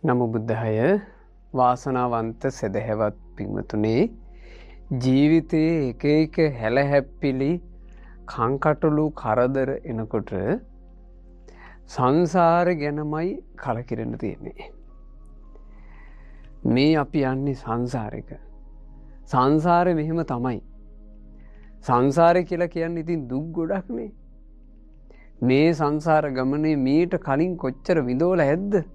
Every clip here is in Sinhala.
නමෝ බුද්ධාය වාසනාවන්ත සදහැවත් පින්වතුනි ජීවිතයේ එක එක හැලහැප්පිලි කංකටොළු කරදර එනකොට සංසාර ගැනමයි කලකිරෙන්න තියෙන්නේ. මේ අපි යන්නේ සංසාරෙක. සංසාරේ මෙහෙම තමයි. සංසාරය කියලා කියන්නේ ඉතින් දුක් ගොඩක්නේ. මේ සංසාර ගමනේ මීට කලින් කොච්චර විඳවලා ඇද්ද?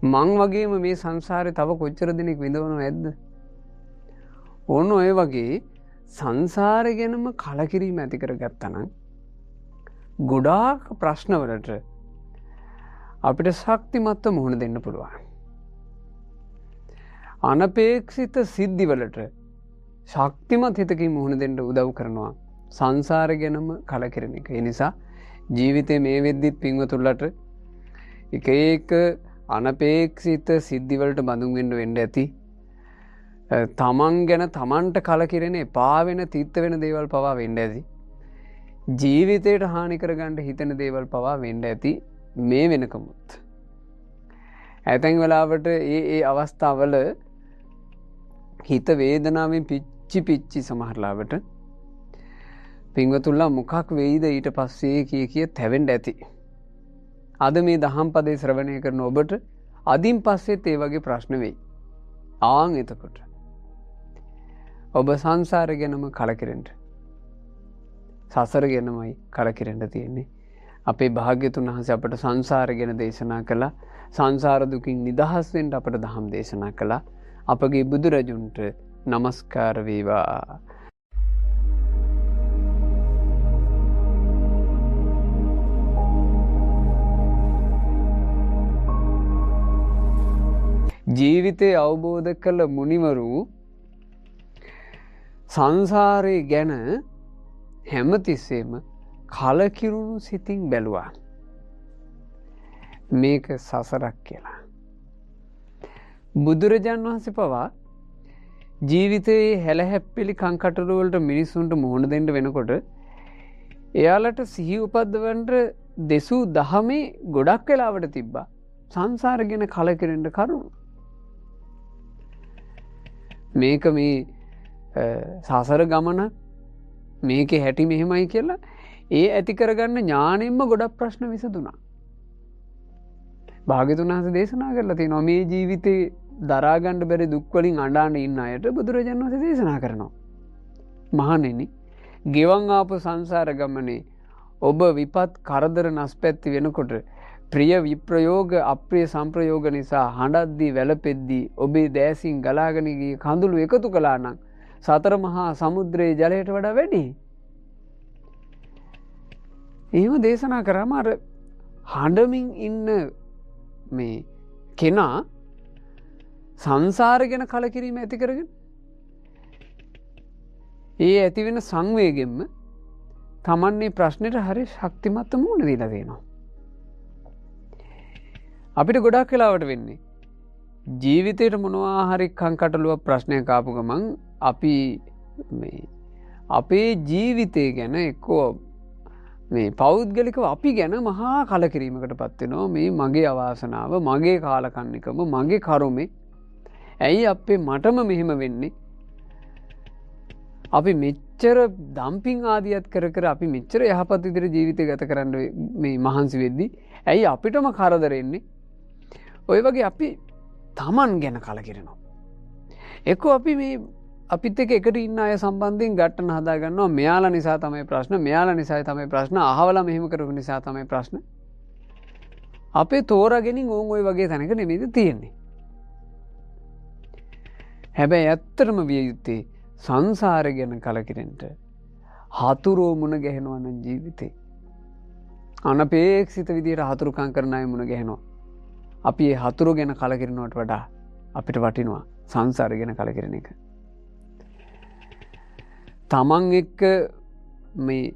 මං වගේම මේ සංසාරේ තව කොච්චර දෙනෙක් විඳවනව ඇද්ද? ඕන ඔය වගේ සංසාරය ගැනම කලකිරීම ඇති කරගත්තා නම් ගොඩාක් ප්‍රශ්නවලට අපිට ශක්තිමත්ව මුහුණ දෙන්න පුළුවන්. අනපේක්ෂිත සිද්ධිවලට ශක්තිමත් හිතකින් මුහුණ දෙන්න උදව් කරනවා සංසාරය ගැනම කලකිරෙන එක. ඒ නිසා ජීවිතේ මේ වෙද්දිත් පින්වතුන්ලට එක එක අනපේක්ෂිත සිද්ධිවලට බඳුන් වෙන්න ඇති. තමන් ගැන තමන්ට කලකිරෙන එපා වෙන තිත්ත වෙන දේවල් පවා වෙන්න ඇති. ජීවිතයට හානි කරගන්න හිතෙන දේවල් පවා වෙන්න ඇති මේ වෙනකමුත්. ඇතැන් වෙලාවට ඒ අවස්ථාවල හිත වේදනාවෙන් පිච්චි සමහරලාවට පින්වතුන්ලා මොකක් වෙයිද ඊට පස්සේ කිය තැවෙන්න ඇති. අද මේ දහම් පදේ ශ්‍රවණය කරන ඔබට අදින් පස්සෙත් ඒ වගේ ප්‍රශ්න වෙයි. ආන් එතකොට ඔබ සංසාර ගැනම කලකිරෙන්න. සසර ගැනමයි කලකිරෙන්න තියෙන්නේ. අපේ භාග්‍යතුන් වහන්සේ අපට සංසාර ගැන දේශනා කළා. සංසාර දුකින් නිදහස් වෙන්න අපට දහම් දේශනා කළා. අපගේ බුදුරජුන්ට নমස්කාර වේවා. ජීවිතය අවබෝධ කළ මුනිවරු සංසාරය ගැන හැමතිස්සේම කලකිරුණු සිතින් බැලුවා. මේක සසරක් කියලා. බුදුරජාණන් වහන්සේ පවා ජීවිතයේ හැලහැප්පිලි කංකටොළුවලට මිනිස්සුන්ට මුහුණ දෙන්න වෙනකොට එයාලට සිහි උපද්දවන්න දෙසූ දහමේ ගොඩක් වෙලාවට තිබ්බා සංසාර ගැන කලකිරෙන්න කරුණු. මේක මේ සසර ගමන මේක හැටි මෙහෙමයි කියලා ඒ ඇති කරගන්න ඥාණයෙන්ම ගොඩක් ප්‍රශ්න විසඳුණා. භාග්‍යතුන් වහන්සේ දේශනා කරලා තියෙනවා මේ ජීවිතේ දරා ගන්න බැරි දුක් වලින් අඬන ඉන්න අයට බුදුරජාණන් වහන්සේ දේශනා කරනවා. මහණෙනි, ගෙවන් ආපු සංසාර ගමනේ ඔබ විපත් කරදර නැස්පැත්ති වෙනකොට ප්‍රිය විප්‍රයෝග අප්‍රිය සංප්‍රයෝග නිසා හඬද්දී වැළපෙද්දී ඔබේ දෑසින් ගලාගෙන ගිය කඳුළු එකතු කළා නම් සතර මහා සමුද්‍රයේ ජලයට වඩා වැඩි. එහෙම දේශනා කරාම අර හඬමින් ඉන්න මේ කෙනා සංසාර ගැන කලකිරීම ඇති කරගෙන ඒ ඇති වෙන සංවේගෙන්ම තමන්නේ ප්‍රශ්නෙට හරි ශක්තිමත් මුහුණ දීලා දෙනවා. අපිට ගොඩක් වෙලාවට වෙන්නේ ජීවිතයට මොනවා හරි කංකටොළුවක් ප්‍රශ්නයක් ආපු ගමන් අපි අපේ ජීවිතය ගැන එක්කෝ මේ පෞද්ගලිකව අපි ගැන මහා කලකිරීමකට පත් වෙනවා. මේ මගේ අවාසනාව, මගේ කාලකන්නිකම, මගේ කරුමේ ඇයි අපේ මටම මෙහෙම වෙන්නේ? අපි මෙච්චර ඩම්පින් ආදියත් කර අපි මෙච්චර යහපත් විදිහට ජීවිතය ගත කරන්න මේ මහන්සි වෙද්දී ඇයි අපිටම කරදර එන්නේ? ඔය වගේ අපි තමන් ගැන කලකිරෙනවා. එක්කෝ අපි මේ අපිත් එක්ක එකට ඉන්න අය සම්බන්ධයෙන් ගැටන හදා ගන්නවා. මෙයාලා නිසා තමයි ප්‍රශ්න, මෙයාලා නිසා තමයි ප්‍රශ්න, අහවලා මෙහෙම කරපු නිසා තමයි ප්‍රශ්න. අපේ තෝරාගෙනින් ඕන් ওই වගේ තැනක නෙමෙයිද තියෙන්නේ. හැබැයි ඇත්තටම විය යුත්තේ සංසාරය ගැන කලකිරෙන්න. හතුරෝ මුණ ගැහෙනවා නම් ජීවිතේ අනපේක්ෂිත විදියට හතුරුකම් කරන අය මුණ ගැහෙනවා. අපි ඒ හතුරු ගැන කලකිරෙනවට වඩා අපිට වටිනවා සංසාරය ගැන කලකිරෙන එක. තමන් එක්ක මේ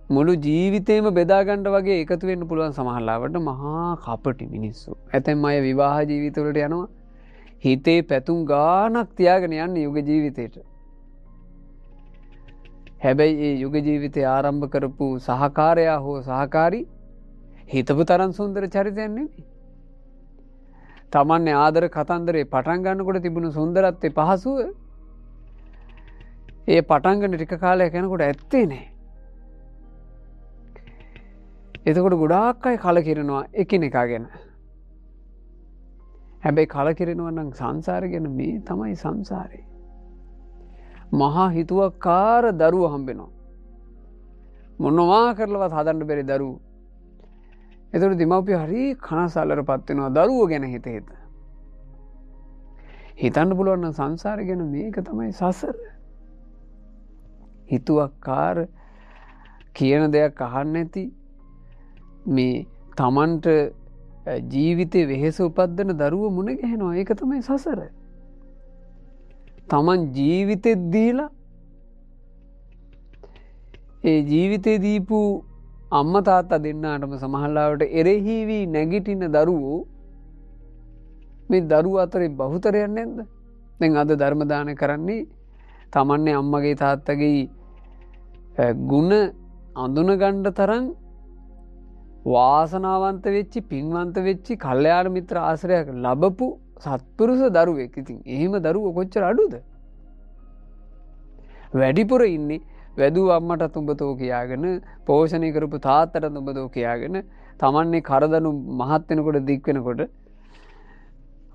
මුළු ජීවිතේම බෙදා ගන්න වගේ එකතු වෙන්න පුළුවන් සමහරවිට මහා කපටි මිනිස්සු. ඇතැම් අය විවාහ ජීවිතවලට යනවා. හිතේ පැතුම් ගානක් තියාගෙන යන්නේ යුග ජීවිතේට. හැබැයි ඒ යුග ජීවිතය ආරම්භ කරපු සහකාරයා හෝ සහකාරී හිතපු තරම් සුන්දර චරිතයක් නෙමෙයි. තමන්නේ ආදර කතන්දරේ පටන් ගන්නකොට තිබුණු සුන්දරත්වයේ පහසුව ඒ පටන් ගන්න ටික කාලයක් යනකොට ඇත්තේ නැහැ. එතකොට ගොඩාක් අය කලකිරෙනවා එකිනෙකා ගැන. හැබැයි කලකිරෙනවා නම් සංසාරය ගැන. මේ තමයි සංසාරේ. මහා හිතුවක්කාර දරුවෝ හම්බෙනවා. මොනවා කරලවත් හදන්න බැරි දරුවෝ. එතකොට දෙමව්පිය හරි කනසල්ලටපත් වෙනවා දරුවෝ ගැන හිත. හිතන්න පුළුවන් නම් සංසාරය ගැන මේක තමයි සසර. හිතුවක්කාර කියන දෙයක් අහන්න නැති මේ තමන්ට ජීවිතේ වෙහෙස උපද්දන දරුවෝ මුණ ගැහෙනවා. ඒක තමයි සසර. තමන් ජීවිතෙත් දීලා ඒ ජීවිතේ දීපු අම්මා තාත්තා දෙන්නාටම සමහරවිට එරෙහි වී නැගිටින දරුවෝ මේ දරුවෝ අතරේ බහුතරයක් නැද්ද? දැන් අද ධර්ම දාන කරන්නේ තමන්නේ අම්මගේ තාත්තගේ ගුණ අඳුන ගන්න තරම් වාසනාවන්ත වෙච්චි පින්වන්ත වෙච්චි කල්යාණ මිත්‍ර ආශ්‍රයයක් ලැබපු සත්පුරුෂ දරුවෙක්. ඉතින් එහෙම දරුවෝ කොච්චර අඩුද? වැඩිපුර ඉන්නේ වැදූ අම්මටත් උඹතෝ කියාගෙන පෝෂණය කරපු තාත්තටත් උඹතෝ කියාගෙන තමන්නේ කරදනු මහත් වෙනකොට දික් වෙනකොට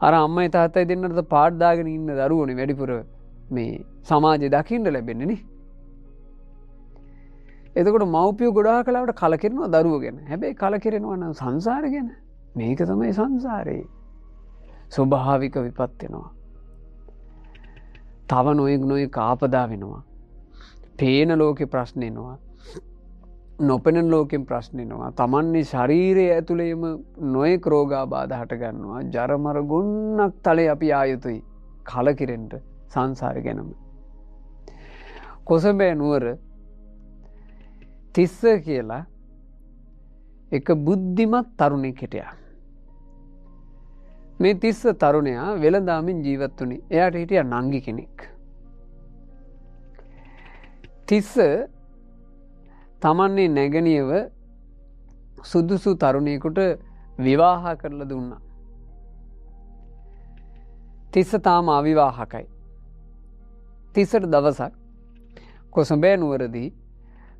අර අම්මයි තාත්තයි දෙන්නට පාඩ දාගෙන ඉන්න දරුවෝනේ වැඩිපුර මේ සමාජයේ දකින්න ලැබෙන්නේ නේ. එතකොට මව්පියෝ ගොඩාක් කලාවට කලකිරෙනවා දරුවෝ ගැන. හැබැයි කලකිරෙනවා නම් සංසාරය ගැන. මේක තමයි සංසාරේ. ස්වභාවික විපත් වෙනවා. තව නොයෙක් ආපදා වෙනවා. පේන ලෝකේ ප්‍රශ්න එනවා. නොපෙනෙන ලෝකෙන් ප්‍රශ්න එනවා. තමන්නේ ශරීරයේ ඇතුළේම නොයෙක් රෝගාබාධ හට ගන්නවා. ජරමර ගොන්නක් තලේ අපි ආයුතුයි කලකිරෙන්න සංසාරය ගැනම. කොසඹෑ නුවර තිස්ස කියලා එක බුද්ධිමත් තරුණෙක් හිටියා. මේ තිස්ස තරුණයා වෙළඳාමින් ජීවත් වුණේ. එයාට හිටියා නංගි කෙනෙක්. තිස්ස තමන්නේ නැගණියව සුදුසු තරුණයෙකුට විවාහ කරලා දුන්නා. තිස්ස තාම අවිවාහකයි. තිස්සට දවසක් කොසඹෑ නුවරදී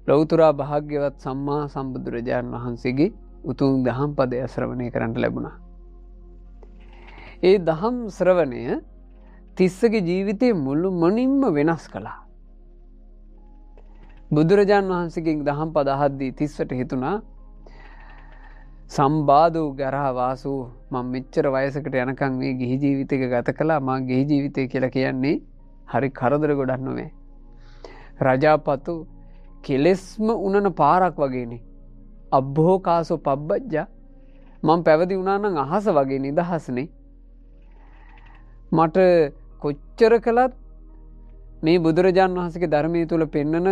ලෞතුරා භාග්‍යවත් සම්මා සම්බුදුරජාණන් වහන්සේගේ උතුම් දහම් පදය ශ්‍රවණය කරන්නට ලැබුණා. ඒ දහම් ශ්‍රවණය තිස්සගේ ජීවිතයේ මුළු මනින්ම වෙනස් කළා. බුදුරජාණන් වහන්සේගෙන් දහම් පද අහද්දී තිස්සට හිතුණා සම්බාධෝ ගරහ වාසෝ මම මෙච්චර වයසකට යනකම් මේ ගිහි ජීවිතයක ගත කළා. මා ගිහි ජීවිතය කියලා කියන්නේ හරි කරදර ගොඩක් නෙවෙයි. රජාපතු කෙලෙස්ම උනන පාරක් වගේනේ. අබ්බෝකාසෝ පබ්බජ්ජා මම පැවිදි වුණා නම් අහස වගේ නිදහස්නේ. මට කොච්චර කළත් මේ බුදුරජාණන් වහන්සේගේ ධර්මයේ තුල පෙන්නන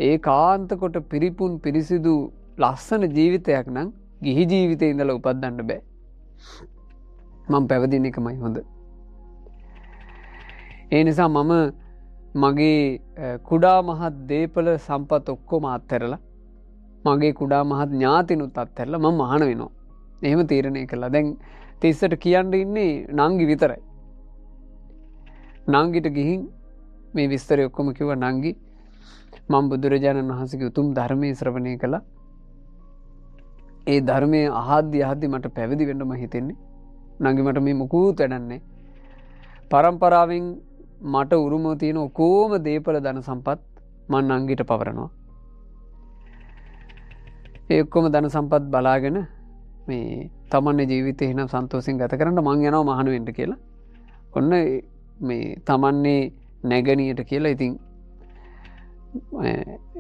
ඒකාන්ත කොට පිරිපුන් පිරිසිදු ලස්සන ජීවිතයක් නම් ගිහි ජීවිතේ ඉඳලා උපදින්න බෑ. මම පැවිදින එකමයි හොඳ. ඒ නිසා මම මගේ කුඩා මහත් දේපල සම්පත් ඔක්කොම අත්හැරලා මගේ කුඩා මහත් ඥාතිනුත් අත්හැරලා මම මහාන වෙනවා. එහෙම තීරණය කළා. දැන් තිස්සට කියන්න ඉන්නේ නංගි විතරයි. නංගිට ගිහින් මේ විස්තරය ඔක්කොම කිව්වා. නංගි මම බුදුරජාණන් වහන්සේගේ උතුම් ධර්මයේ ශ්‍රවණය කළා. ඒ ධර්මයේ අහද්දි මට පැවිදි වෙන්නම හිතෙන්නේ. නංගි මට මේ මුකුත් වැඩක් නැහැ. පරම්පරාවෙන් මට උරුමව තියෙන ඔකෝම දේපල ධන සම්පත් මම නංගිට පවරනවා. ඒ ඔක්කොම ධන සම්පත් බලාගෙන මේ තමන්ගේ ජීවිතේ එන සන්තෝෂෙන් ගත කරන්න මං යනවා මහාන වෙන්න කියලා. ඔන්න මේ තමන්නේ නැගණියට කියලා ඉතින්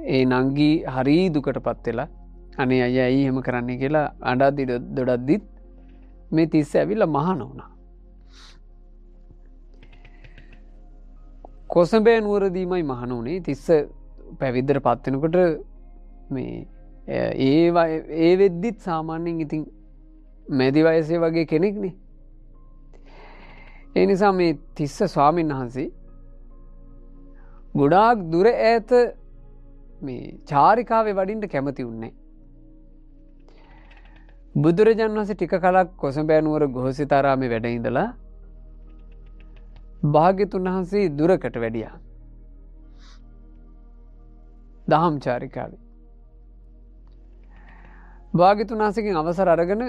ඒ නංගි හරි දුකටපත් වෙලා අනේ අයියා ඇයි එහෙම කරන්නේ කියලා අඬද්දි දොඩද්දිත් මේ තිස්ස ඇවිල්ලා මහාන වුණා. කොසඹෑ නුවරදීමයි මහාන වුණේ. තිස්ස පැවිද්දට පත් වෙනකොට මේ ඒ වෙද්දිත් සාමාන්‍යයෙන් ඉතින් මැදි වයසේ වගේ කෙනෙක්නේ. ඒ නිසා මේ තිස්ස ස්වාමීන් වහන්සේ ගොඩාක් දුර ඈත මේ චාරිකාවේ වඩින්න කැමති වුණේ. බුදුරජාණන් වහන්සේ ටික කලක් කොසඹෑ නුවර ගෝසිතාරාමේ වැඩ ඉඳලා භාග්‍යතුන් වහන්සේ දුරකට වැඩියා. දහම් චාරිකාවේ. භාග්‍යතුන් වහන්සේගෙන් අවසර අරගෙන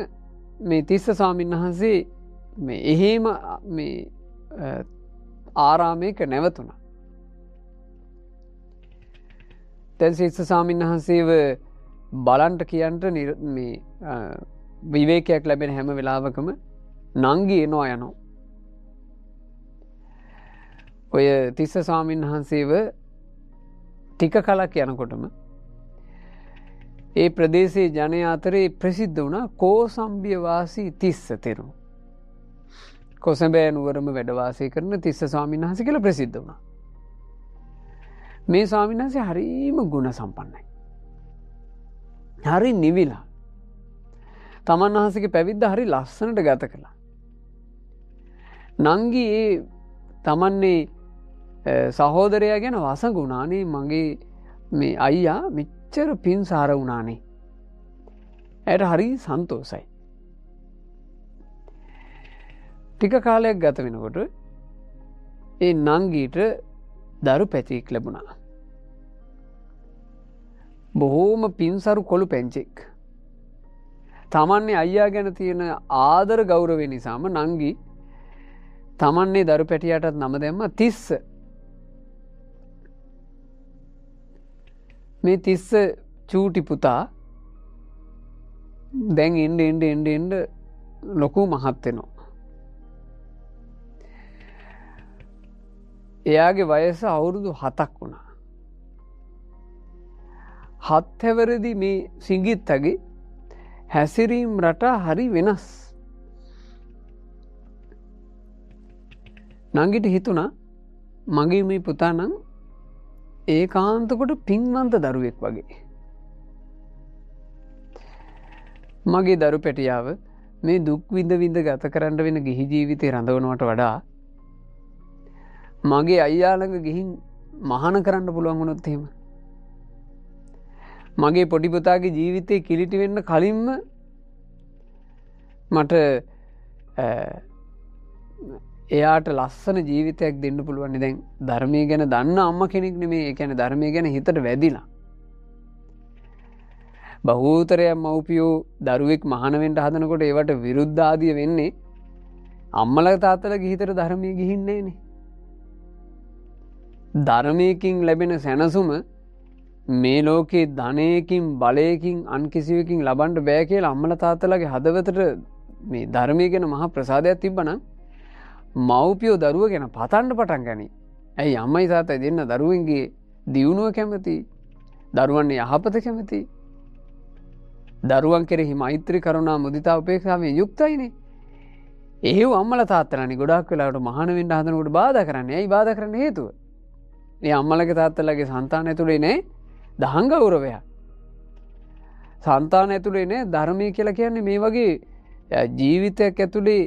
මේ තිස්ස ස්වාමීන් වහන්සේ මේ එහෙම මේ ආරාමයක නැවතුණා. දැන් තිස්ස ස්වාමීන් වහන්සේව බලන්ට කියන්ට මේ විවේකයක් ලැබෙන හැම වෙලාවකම නංගි එනවා යනවා. ඔය තිස්ස ස්වාමීන් වහන්සේව ටික කලක් යනකොටම ඒ ප්‍රදේශයේ ජනයා අතරේ ප්‍රසිද්ධ වුණා කෝසම්බිය වාසී තිස්ස තෙරුන්. කොසඹෑ නුවරම වැඩ වාසය කරන තිස්ස ස්වාමීන් වහන්සේ කියලා ප්‍රසිද්ධ වුණා. මේ ස්වාමීන් වහන්සේ හරිම ගුණ සම්පන්නයි. හරි නිවිලා. තමන් වහන්සේගේ පැවිද්ද හරි ලස්සනට ගත කළා. නංගි ඒ තමන්නේ සහෝදරයා ගැන වසඟුණානේ මගේ මේ අයියා මෙච්චර පින් සාර වුණානේ. ඇයට හරි සන්තෝසයි. ටික කාලයක් ගත වෙනකොට ඒ නංගීට දරු පැතියෙක් ලැබුණා. බොහෝම පින්සරු කොළු පැංචෙක්. තමන්නේ අයියා ගැන තියෙන ආදර ගෞරවය නිසාම නංගි තමන්නේ දරු පැටියටත් නම දැම්ම තිස්ස. මේ තිස්ස චූටි පුතා දැන් එන්ඩ ලොකු මහත් වෙනවා. එයාගේ වයස අවුරුදු 7ක් වුණා. 7 හැවරදි මේ සිඟිත්තගේ හැසිරීම් රටා හරි වෙනස්. නංගිට හිතුණා මගේ මේ පුතා නම් ඒකාන්තකොට පින්වන්ත දරුවෙක් වගේ. මගේ දරු පැටියාව මේ දුක් විඳ විඳ ගත කරන්න වෙන ගිහි ජීවිතේ රඳවනවට වඩා මගේ අයියා ළඟ ගිහින් මහාන කරන්න පුළුවන් වුණොත් එහෙම මගේ පොඩි පුතාගේ ජීවිතේ කිලිටි වෙන්න කලින්ම මට එයාට ලස්සන ජීවිතයක් දෙන්න පුළුවන්. දැන් ධර්මය ගැන දන්න අම්ම කෙනෙක් නෙමේ. ඒ කියන්නේ ධර්මය ගැන හිතට වැදිලා. බහූතරයක් මව්පියෝ දරුවෙක් මහාන වෙන්න හදනකොට ඒවට විරුද්ධ ආදිය වෙන්නේ අම්මලා තාත්තලාගේ හිතට ධර්මයේ ගිහින්නේ නෑනේ. ධර්මයකින් ලැබෙන සැනසුම මේ ලෝකේ ධනයකින් බලයකින් අන් කිසිවකින් ලබන්න බෑ කියලා අම්මලා තාත්තලාගේ හදවතට මේ ධර්මය ගැන මහා ප්‍රසාදයක් තිබ්බනම් මව්පියෝ දරුව ගැන පතන්න පටන් ගනී. ඇයි අම්මයි තාත්තයි දෙන්න දරුවන්ගේ දියුණුව කැමති, දරුවන්ගේ යහපත කැමති, දරුවන් කෙරෙහි මෛත්‍රී කරුණා මුදිතා උපේක්ෂාවෙන් යුක්තයිනේ. එහෙව් අම්මලා තාත්තලානේ ගොඩාක් වෙලාවට මහාන වෙන්න හදනකොට බාධා කරන්නේ. ඇයි බාධා කරන්න හේතුව? මේ අම්මලගේ තාත්තලාගේ సంతాන ඇතුලේ නේ දහං ගෞරවය. సంతాන ඇතුලේ නේ ධර්මය කියලා කියන්නේ මේ වගේ ජීවිතයක් ඇතුලේ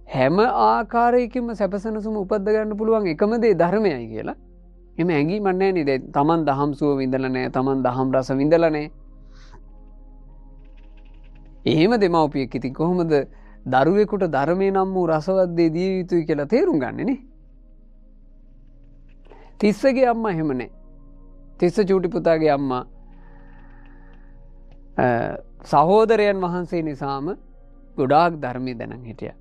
හැම ආකාරයකින්ම සැපසනසුම උපද්ද ගන්න පුළුවන් එකම දේ ධර්මයයි කියලා. එහම ඇඟීමක් නැහැ නේද? තමන් දහම් සුව විඳලා නැහැ, තමන් දහම් රස විඳලා නැහැ. එහෙම දෙමව්පියෙක් ඉතින් කොහොමද දරුවෙකුට ධර්මයේ නම් වූ රසවත් දේ දිය යුතුයි කියලා තේරුම් ගන්නෙ නේ? තිස්සගේ අම්මා එහෙම නැහැ. තිස්ස චූටි පුතාගේ අම්මා සහෝදරයන් වහන්සේ නිසාම ගොඩාක් ධර්මයේ දැනන් හිටියා.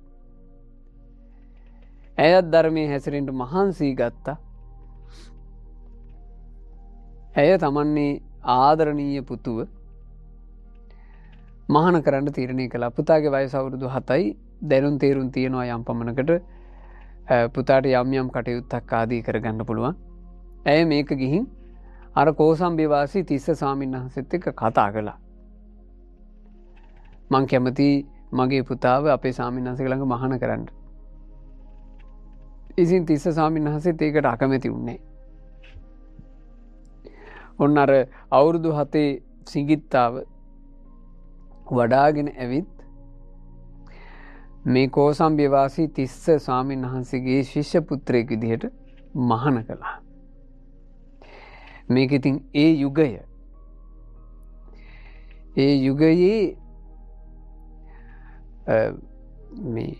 ඇයත් ධර්මයේ හැසිරෙන්න මහන්සි ගත්තා. ඇය තමන්නේ ආදරණීය පුතුව මහාන කරන්න තීරණය කළා. පුතාගේ වයස අවුරුදු 7යි. දැනුම් තේරුම් තියෙනවා යම් පමණකට පුතාට යම් යම් කටයුත්තක් ආදී කරගන්න පුළුවන්. ඇය මේක ගිහින් අර කෝසම්බිය වාසී තිස්ස ස්වාමීන් වහන්සේත් එක්ක කතා කළා. මං කැමති මගේ පුතාව අපේ ස්වාමීන් වහන්සේ ළඟ මහාන කරන්න. ඉතින් තිස්ස ස්වාමීන් වහන්සේත් ඒකට අකමැති වුණේ. ඔන්න අර අවුරුදු 7 සිඟිත්තාව වඩාගෙන ඇවිත් මේ කෝසම්බිය වාසී තිස්ස ස්වාමීන් වහන්සේගේ ශිෂ්‍ය පුත්‍රයෙක් විදිහට මහාන කළා. මේක ඉතින් ඒ යුගයේ මේ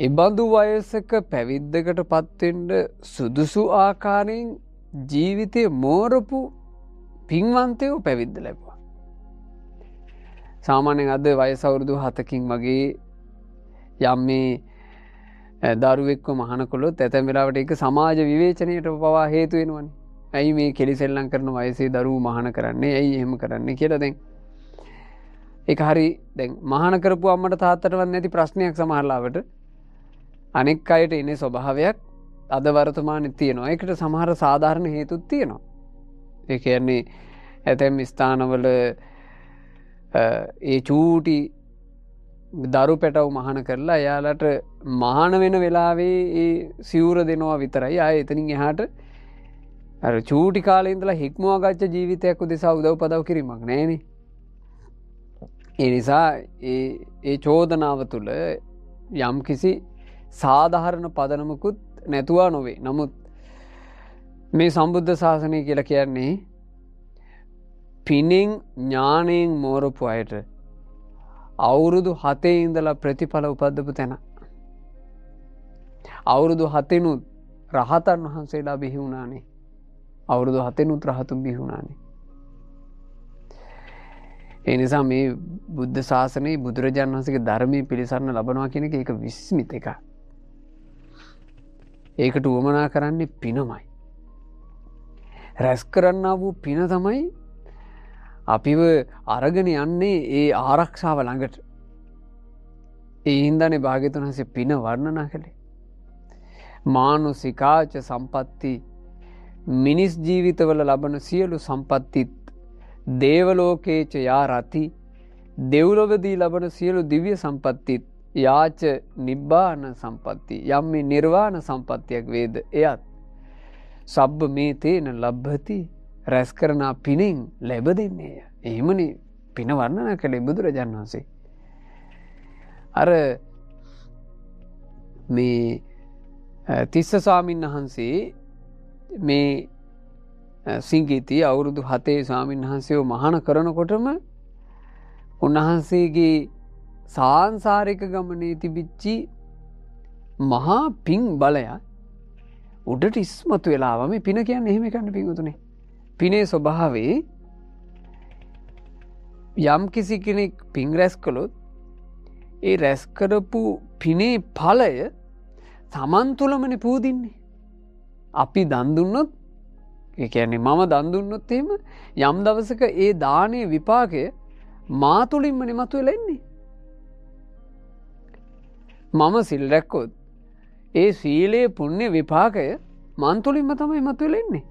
එබඳු වයසක පැවිද්දකට පත්වෙන්ඩ සුදුසු ආකාරයෙන් ජීවිතය මෝරපු පින්වන්තයෝ පැවිද්ද ලැබවා. සාමාන්‍යයෙන් අද වයසවුරුදු 7කින් වගේ යම් මේ දරුවෙක්ව මහනකොළොත් ඇතැම් වෙලාවට ඒක සමාජ විවේචනයට පවා හේතු වෙනවනේ. ඇයි මේ කෙලිසෙල්ලම් කරන වයසේ දරුවෝ මහාන කරන්නේ? ඇයි එහෙම කරන්නේ කියලා දැන් ඒක හරි දැන් මහාන කරපු අම්මට තාත්තටවත් නැති ප්‍රශ්නයක් සමහරලාවට අනෙක් අයට එන ස්වභාවයක් අද වර්තමානයේ තියෙනවා. ඒකට සමහර සාධාරණ හේතුත් තියෙනවා. ඒ කියන්නේ ඇතැම් ස්ථානවල ඒ චූටි දරු පැටව මහාන කරලා එයාලට මහාන වෙන වෙලාවේ ඒ සිවුර දෙනවා විතරයි. ආයේ එතනින් එහාට අර චූටි කාලේ ඉඳලා හික්මවා ගච්ඡ ජීවිතයක් උදෙසා උදව් පදව් කිරීමක් නැහැනේ. ඒ නිසා ඒ චෝදනාව තුළ යම් කිසි සාධාරණ පදනමකුත් නැතුවා නොවේ. නමුත් මේ සම්බුද්ධ ශාසනය කියලා කියන්නේ පිනෙන් ඥාණයෙන් මෝරපු අයට අවුරුදු 7 ඉඳලා ප්‍රතිඵල උපද්දපු තැන. අවුරුදු 7නුත් රහතන් වහන්සේලා බිහි වුණානේ. අවුරුදු 7නුත් රහතුන් බිහි වුණානේ. ඒ නිසා මේ බුද්ධ ශාසනයේ බුදුරජාණන් වහන්සේගේ ධර්මයේ පිළිසරණ ලබනවා කියන එක ඒක විස්මිත එකක්. ඒකට උවමනා කරන්නේ පිනමයි. රැස් කරන්නා වූ පින තමයි අපිව අරගෙන යන්නේ ඒ ආරක්ෂාව ළඟට. ඒ හින්දානේ භාග්‍යවතුන් වහන්සේ පින වර්ණනා කළේ. මානුසිකාච සම්පatti මිනිස් ජීවිතවල ලබන සියලු සම්පත්තිත් දේවලෝකේච යා රති දෙව්ලොවදී ලබන සියලු දිව්‍ය සම්පත්තිත් යාච නිබ්බාන සම්පatti යම් මේ නිර්වාණ සම්පත්තියක් වේද එයත් සබ්බ මේ තේන ලබ්භති රැස් කරන පිනෙන් ලැබ දෙන්නේය. එහෙමනේ පින වර්ණනා කළේ බුදුරජාණන් වහන්සේ. අර මේ තිස්ස ස්වාමීන් වහන්සේ මේ සිංගිති අවුරුදු 7 ස්වාමීන් වහන්සේව මහාන කරනකොටම උන්වහන්සේගේ සාංසාරික ගමනේ තිබිච්චි මහා පිං බලය උඩට ඉස්මතු වෙලාව මේ පින කියන්නේ එහෙම එකක් නෙවෙයි පිංගුතුනේ. පිනේ ස්වභාවයේ යම් කිසි කෙනෙක් පිං රැස් කළොත් ඒ රැස් කරපු පිනේ ඵලය තමන් තුළමනේ පූදින්නේ. අපි දන් දුන්නොත් ඒ කියන්නේ මම දන් දුන්නොත් එහෙම යම් දවසක ඒ දානයේ විපාකය මා තුළින්මනේ මතුවෙලා එන්නේ. මම සිල් රැක්කොත් ඒ සීලේ පුණ්‍ය විපාකය මන් තුළින්ම තමයි මතුවෙලා එන්නේ.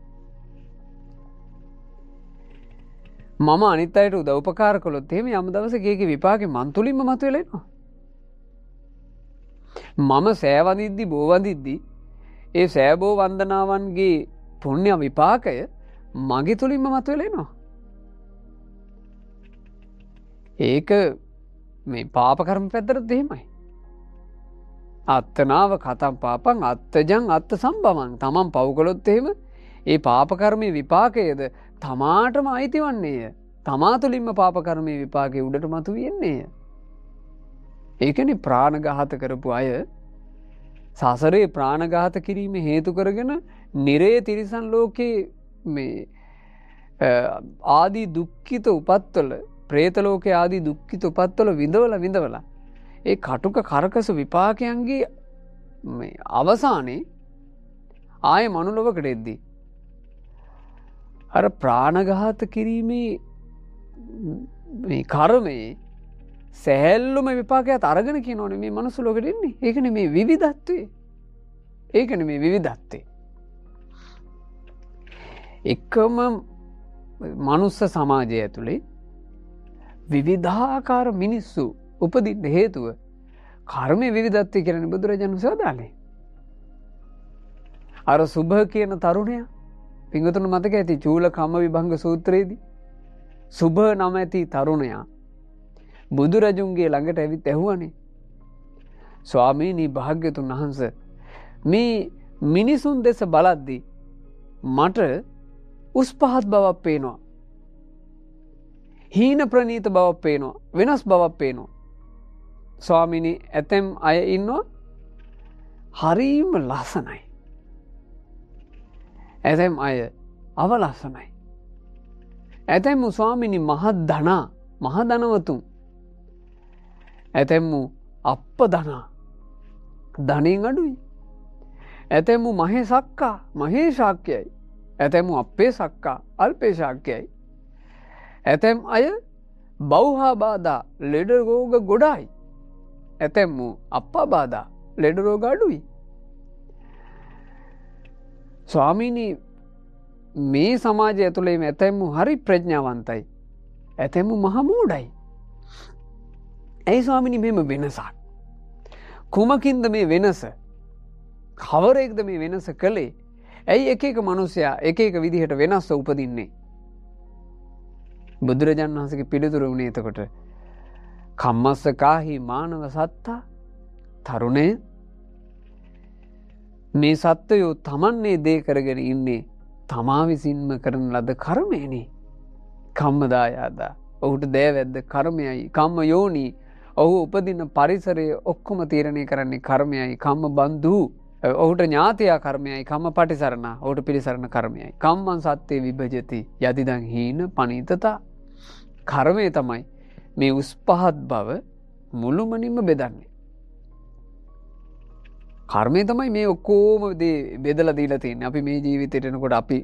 මම අනිත් අයට උදව් උපකාර කළොත් එහෙම යම් දවසක ඒකේ විපාකේ මන් තුළින්ම මතුවෙලා එනවා. මම සෑ වඳිද්දි බෝ වඳිද්දි ඒ සෑ බෝ වන්දනාවන්ගේ පුණ්‍ය විපාකය මගේ තුළින්ම මතුවෙලා එනවා. ඒක මේ පාප කර්ම පැත්තට එහෙමයි. අත්තනාව කතම් පාපං අත්තජං අත්ත සම්භවං. තමන් පව් කළොත් එහෙම ඒ පාප කර්මයේ විපාකයේද තමාටම අයිති වන්නේය. තමා තුළින්ම පාප කර්මයේ විපාකයේ උඩට මතුවෙන්නේය. ඒකනේ ප්‍රාණඝාත කරපු අය සසරේ ප්‍රාණඝාත කිරීම හේතු කරගෙන නිරේ තිරිසන් ලෝකේ මේ ආදී දුක්ඛිත උපත්වල പ്രേත ලෝකේ ආදී දුක්ඛිත උපත්වල විඳවලා ඒ කටුක කරකස විපාකයන්ගේ මේ අවසානයේ ආයේ මනුලොවකට එද්දී අර ප්‍රාණඝාත කිරීමේ මේ කර්මයේ සැහැල්ලුම විපාකයක් අරගෙන කියනෝනේ මේ මනුස්ස ලෝකෙට එන්නේ. ඒකනේ මේ විවිධත්වය. ඒකනේ මේ විවිධත්වය. එකම මනුස්ස සමාජය ඇතුලේ විවිධාකාර මිනිස්සු උපදින්න හේතුව කර්මයේ විවිධත්වය කියන්නේ බුදුරජාණන් වහන්සේ වදාළේ. අර සුභ කියන තරුණයා පින්වතුන් මතක ඇති චූල කම්ම විභංග සූත්‍රයේදී සුභ නම ඇති තරුණයා බුදුරජුන්ගේ ළඟට ඇවිත් ඇහුවනේ ස්වාමීනි භාග්‍යතුන් වහන්සේ මේ මිනිසුන් දෙස බලද්දී මට උස් පහත් බවක් පේනවා. හීන ප්‍රනීත බවක් පේනවා. වෙනස් බවක් පේනවා. ස්වාමිනි ඇතැම් අය ඉන්නවා හරීම ලස්සනයි. ඇතැම් අය අවලස්සනයි. ඇතැම් වූ ස්වාමිනි මහත් ධනා මහදනවතුන්. ඇතැම් වූ අප්ප ධනා ධනයෙන් අඩුයි. ඇතැම් වූ මහේ සක්කා මහේ ශාක්‍යයයි. ඇතැම් වූ අපේ සක්කා අල්පේ ශාක්‍යයයි. ඇතැම් අය බෞහා බාධා ලෙඩ රෝග ගොඩායි. ඇතැම් වූ අප්පා බාධා ලෙඩ රෝග අඩුයි. ස්වාමීනි මේ සමාජය ඇතුළේ ඇතැම් වූ හරි ප්‍රඥාවන්තයි. ඇතැම් වූ මහ මෝඩයි. ඇයි ස්වාමිනි මෙම වෙනසක්? කුමකින්ද මේ වෙනස? කවරෙක්ද මේ වෙනස කළේ? ඇයි එක එක මනුස්සයා එක එක විදිහට වෙනස්ව උපදින්නේ? බුදුරජාණන් වහන්සේගේ පිළිතුර වුණේ එතකොට කම්මස්ස කාහි මානව සත්තා තරුණය මේ සත්වයෝ තමන්නේ දේ කරගෙන ඉන්නේ තමා විසින්ම කරන ලද කර්මයනේ. කම්මදායාදා ඔහුට දෑවැද්ද කර්මයයි. කම්ම යෝනි ඔහු උපදින පරිසරය ඔක්කොම තීරණය කරන්නේ කර්මයයි. කම්ම බන්ධු ඔහුට ඥාතියා කර්මයයි. කම්ම පටිසරණ ඔහුට පිළිසරණ කර්මයයි. කම්මං සත්‍යේ විභජති යදිදං හීන පනීතතා. කර්මය තමයි මේ උස් පහත් බව මුළුමනින්ම බෙදන්නේ. කර්මය තමයි මේ ඔක්කෝම බෙදලා දීලා තියෙන්නේ. අපි මේ ජීවිතේට එනකොට අපි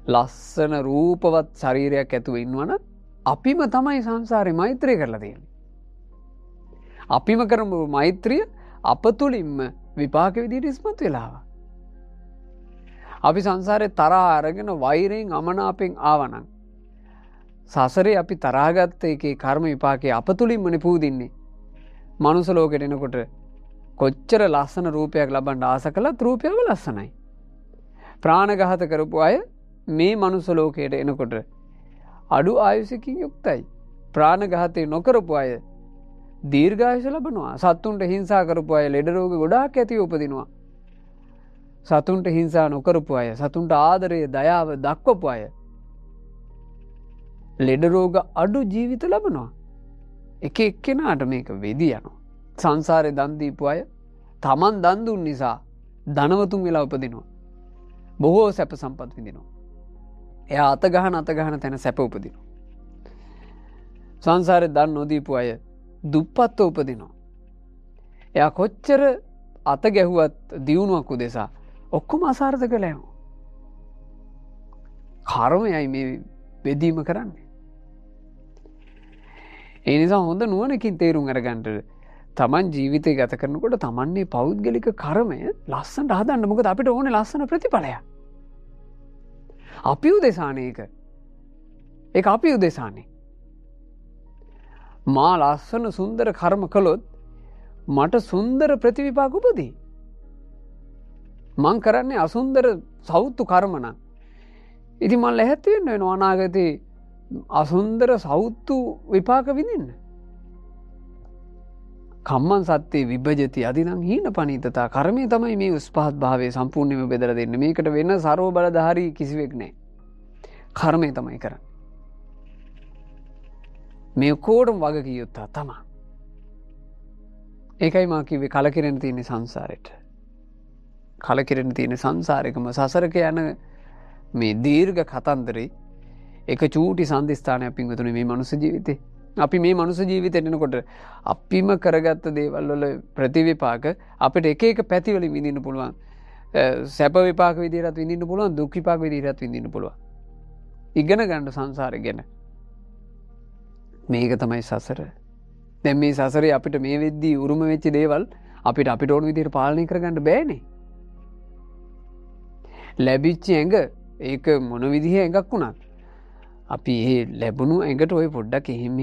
ලස්සන රූපවත් ශරීරයක් ඇතුව ඉන්නවනම් අපිම තමයි සංසාරේ මෛත්‍රිය කරලා තියෙන්නේ. අපිම කරමු මෛත්‍රිය අප තුළින්ම විපාක විදිහට ඉස්මතු වෙලා ආවා. අපි සංසාරේ තරහා අරගෙන වෛරයෙන් අමනාපෙන් ආවනම් සසරේ අපි තරහාගත්ත එකේ කර්ම විපාකේ අප තුළින්මනේ පූදින්නේ. මනුස්ස ලෝකෙට එනකොට කොච්චර ලස්සන රූපයක් ලබන්න ආස කළත් රූපයම ලස්සනයි. ප්‍රාණඝාත කරපු අය මේ මනුස්ස ලෝකයට එනකොට අඩු ආයුෂකින් යුක්තයි. ප්‍රාණඝාතය නොකරපු අය දීර්ඝායුෂ ලබනවා. සතුන්ට හිංසා කරපු අය ලෙඩ රෝග ගොඩාක් ඇතිව උපදිනවා. සතුන්ට හිංසා නොකරපු අය සතුන්ට ආදරය දයාව දක්වපු අය ලෙඩ රෝග අඩු ජීවිත ලබනවා. එක එක්කෙනාට මේක වෙදී යනවා. සංසාරේ දන් දීපු අය තමන් දන් දුන් නිසා ධනවතුන් වෙලා උපදිනවා. බොහෝ සැප සම්පත් විඳිනවා. එයා අතගහන තැන සැප උපදිනවා. සංසාරේ දන් නොදීපු අය දුප්පත්ව උපදිනවා. එයා කොච්චර අත ගැහුවත් දියුණුවක් උදෙසා ඔක්කොම අසාර්ථක වෙලා යනවා. කර්මයයි මේ බෙදීම කරන්නේ. ඒ නිසා හොඳ නුවණකින් තේරුම් අරගන්න තමන් ජීවිතය ගත කරනකොට තමන්නේ පෞද්ගලික කර්මය ලස්සනට හදන්න. මොකද අපිට ඕනේ ලස්සන ප්‍රතිඵලයක්. අපි උදෙසානේ ඒක අපි උදෙසානේ. මා ලස්සන සුන්දර කර්ම කළොත් මට සුන්දර ප්‍රතිවිපාක උපදී. මං කරන්නේ අසුන්දර සෞතු කර්ම නම් ඉතින් මම ලැහැත්ති වෙන්න වෙනවා අනාගතේ අසුන්දර සෞතු විපාක විඳින්න. කම්මං සත්‍යේ විභජති අදිනං හීන පනීතතා. කර්මය තමයි මේ උස් පහත් භාවයේ සම්පූර්ණයෙන්ම බෙදලා දෙන්නේ. මේකට වෙන ਸਰව බලධාරී කිසිවෙක් නැහැ. කර්මය තමයි කරන්නේ. මේ කොඩම් වගකිය යුත්තා තමයි. ඒකයි මා කිව්වේ කලකිරෙන්න තියෙන සංසාරෙට. කලකිරෙන්න තියෙන සංසාරෙකම සසරක යන මේ දීර්ඝ කතන්දරේ එක චූටි සම්දිස්ථානයක් පින්වතුනි මේ මනුස්ස ජීවිතේ. අපි මේ මනුස්ස ජීවිතේට එනකොට අපිම කරගත්ත දේවල් වල ප්‍රතිවිපාක අපිට එක එක පැති වලින් විඳින්න පුළුවන්. සැප විපාක විදිහටත් විඳින්න පුළුවන්, දුක් විපාක විදිහටත් විඳින්න පුළුවන්. ඉගෙන ගන්න සංසාරය ගැන. මේක තමයි සසර. දැන් මේ සසරේ අපිට මේ වෙද්දී උරුම වෙච්ච දේවල් අපිට ඕන විදිහට පාලනය කරගන්න බෑනේ. ලැබිච්ච ඇඟ ඒක මොන විදිහේ ඇඟක් වුණත් අපි ඒ ලැබුණු ඇඟට ඔය පොඩ්ඩක් එහෙම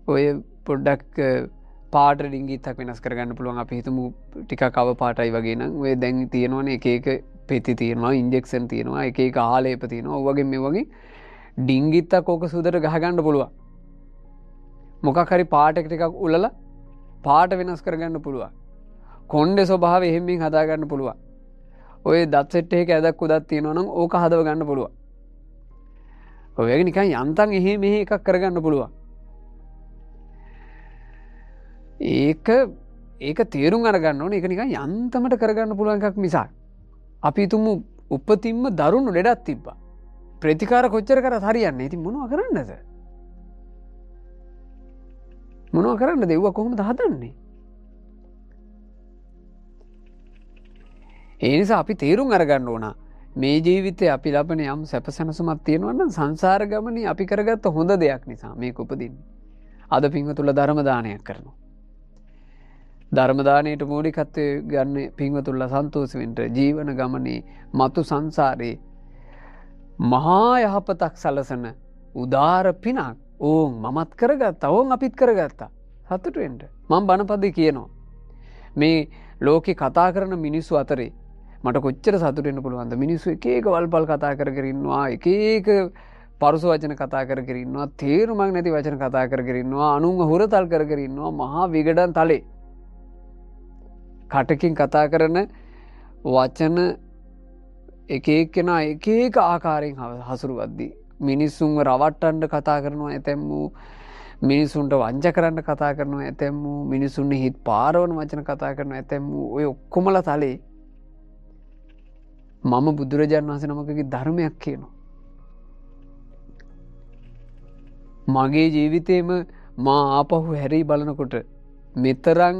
ඔය පොඩ්ඩක් පාට ඩිංගිත්තක් වෙනස් කරගන්න පුළුවන්. අපි හිතමු ටිකක් කව පාටයි වගේ නම් ඔය දැන් තියෙනවනේ එක එක පෙති තියෙනවා, ඉන්ජෙක්ෂන් තියෙනවා, එක එක ආලේප තියෙනවා. ඔය වගේ මේ වගේ ඩිංගිත්තක් ඕක සුදට ගහගන්න පුළුවන්. මොකක් හරි පාට එක ටිකක් උලලා පාට වෙනස් කරගන්න පුළුවන්. කොණ්ඩේ ස්වභාවය එහෙම හදාගන්න පුළුවන්. ඔය දත් සෙට් එකක ඇදක් උදක් තියෙනවා නම් ඕක හදව ගන්න පුළුවන්. ඔය වගේ නිකන් යන්තම් එහෙ මෙහෙ එකක් කරගන්න පුළුවන්. ඒක තේරුම් අරගන්න ඕනේ. ඒක නිකන් යන්තමට කරගන්න පුළුවන් එකක් මිසක් අපි තුමු උපතින්ම දරුණු ලෙඩක් තිබ්බා. ප්‍රතිකාර කොච්චර කරත් හරියන්නේ. ඉතින් මොනවා කරන්නද? මොනවා කරන්නද? ඒව කොහොමද හදන්නේ? ඒ නිසා අපි තේරුම් අරගන්න ඕන මේ ජීවිතේ අපි ලබන යම් සැපසනසුමක් තියෙනවා නම් සංසාර ගමනේ අපි කරගත්ත හොඳ දෙයක් නිසා මේක උපදින්නේ. අද පින්වතුන්ලා ධර්ම දානයක් කරනවා. ධර්ම දානයට මූලිකත්වයේ ගන්න පින්වතුන්ලා සන්තෝෂ වෙන්න ජීවන ගමනේ මතු සංසාරේ මහා යහපතක් සලසන උදාර පිනක් ඕන් මමත් කරගත්තා. ඕන් අපිත් කරගත්තා. සතුටු වෙන්න. මම බණපදේ කියනවා. මේ ලෝකේ කතා කරන මිනිස්සු අතරේ මට කොච්චර සතුටු වෙන්න පුළුවන්ද? මිනිස්සු එක එක වල්පල් කතා කර කර ඉන්නවා. එක එක පරුස වචන කතා කර කර ඉන්නවා. තේරුමක් නැති වචන කතා කර කර ඉන්නවා. අනුන්ව හුරතල් කර කර ඉන්නවා. මහා විගඩන් තලේ. කටකින් කතා කරන වචන එක එක්කෙනා එක එක ආකාරයෙන් හසුරුවද්දී මිනිස්සුන්ව රවට්ටන්න කතා කරනවා. ඇතැම්මු මිනිසුන්ට වංච කරන්න කතා කරනවා. ඇතැම්මු මිනිසුන් හිත් පාරවන වචන කතා කරනවා. ඇතැම්මු ඔය ඔක්කොමල තලේ මම බුදුරජාණන් වහන්සේ නමකගේ ධර්මයක් කියනවා. මගේ ජීවිතේම මා ආපහු හැරී බලනකොට මෙතරම්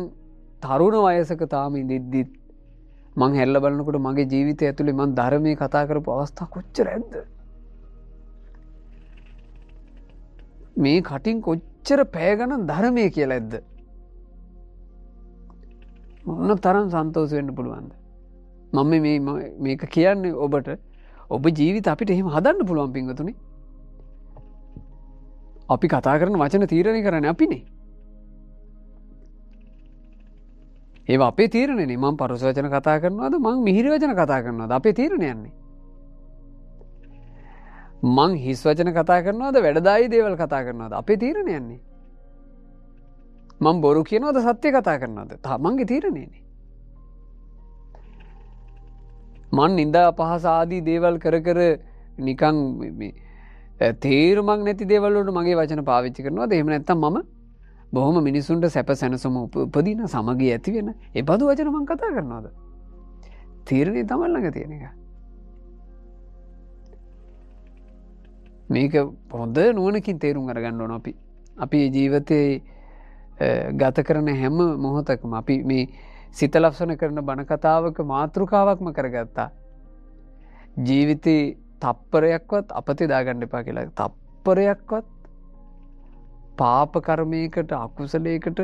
තරුණ වයසක තාම ඉඳිද්දිත් මං හැල්ල බලනකොට මගේ ජීවිතය ඇතුලේ මං ධර්මයේ කතා කරපු අවස්ථා කොච්චර ඇද්ද? මේ කටින් කොච්චර පැය ගණන් ධර්මයේ කියලා ඇද්ද? මොන තරම් සන්තෝෂ වෙන්න පුළුවන්ද? මම මේක කියන්නේ ඔබට ඔබ ජීවිත අපිට එහෙම හදන්න පුළුවන් පින්වතුනි. අපි කතා කරන වචන තීරණය කරන්නේ අපිනේ. ඒවා අපේ තීරණයනේ. මම පරුස වචන කතා කරනවද මං මිහිරි වචන කතා කරනවද අපේ තීරණය යන්නේ. මං හිස් වචන කතා කරනවද වැඩදායි දේවල් කතා කරනවද අපේ තීරණය යන්නේ. මං බොරු කියනවද සත්‍ය කතා කරනවද තමන්ගේ තීරණයනේ. මං නින්දා අපහාස ආදී දේවල් කර කර නිකන් තේරුමක් නැති දේවල් වලට මගේ වචන පාවිච්චි කරනවද? එහෙම නැත්නම් මම බොහොම මිනිසුන්ට සැප සැනසීම උපදින සමගිය ඇති වෙන ඒ බඳු වචන මං කතා කරනවද? තීරණය තමයි ළඟ තියෙන එක. මේක හොඳ නුවණකින් තේරුම් අරගන්න ඕන අපි. අපි ජීවිතේ ගත කරන හැම මොහොතකම අපි මේ සිත ලක්ෂණ කරන බණ කතාවක මාතෘකාවක්ම කරගත්තා. ජීවිතේ තප්පරයක්වත් අපතේ දාගන්න එපා කියලා. තප්පරයක්වත් පාප කර්මයකට අකුසලයකට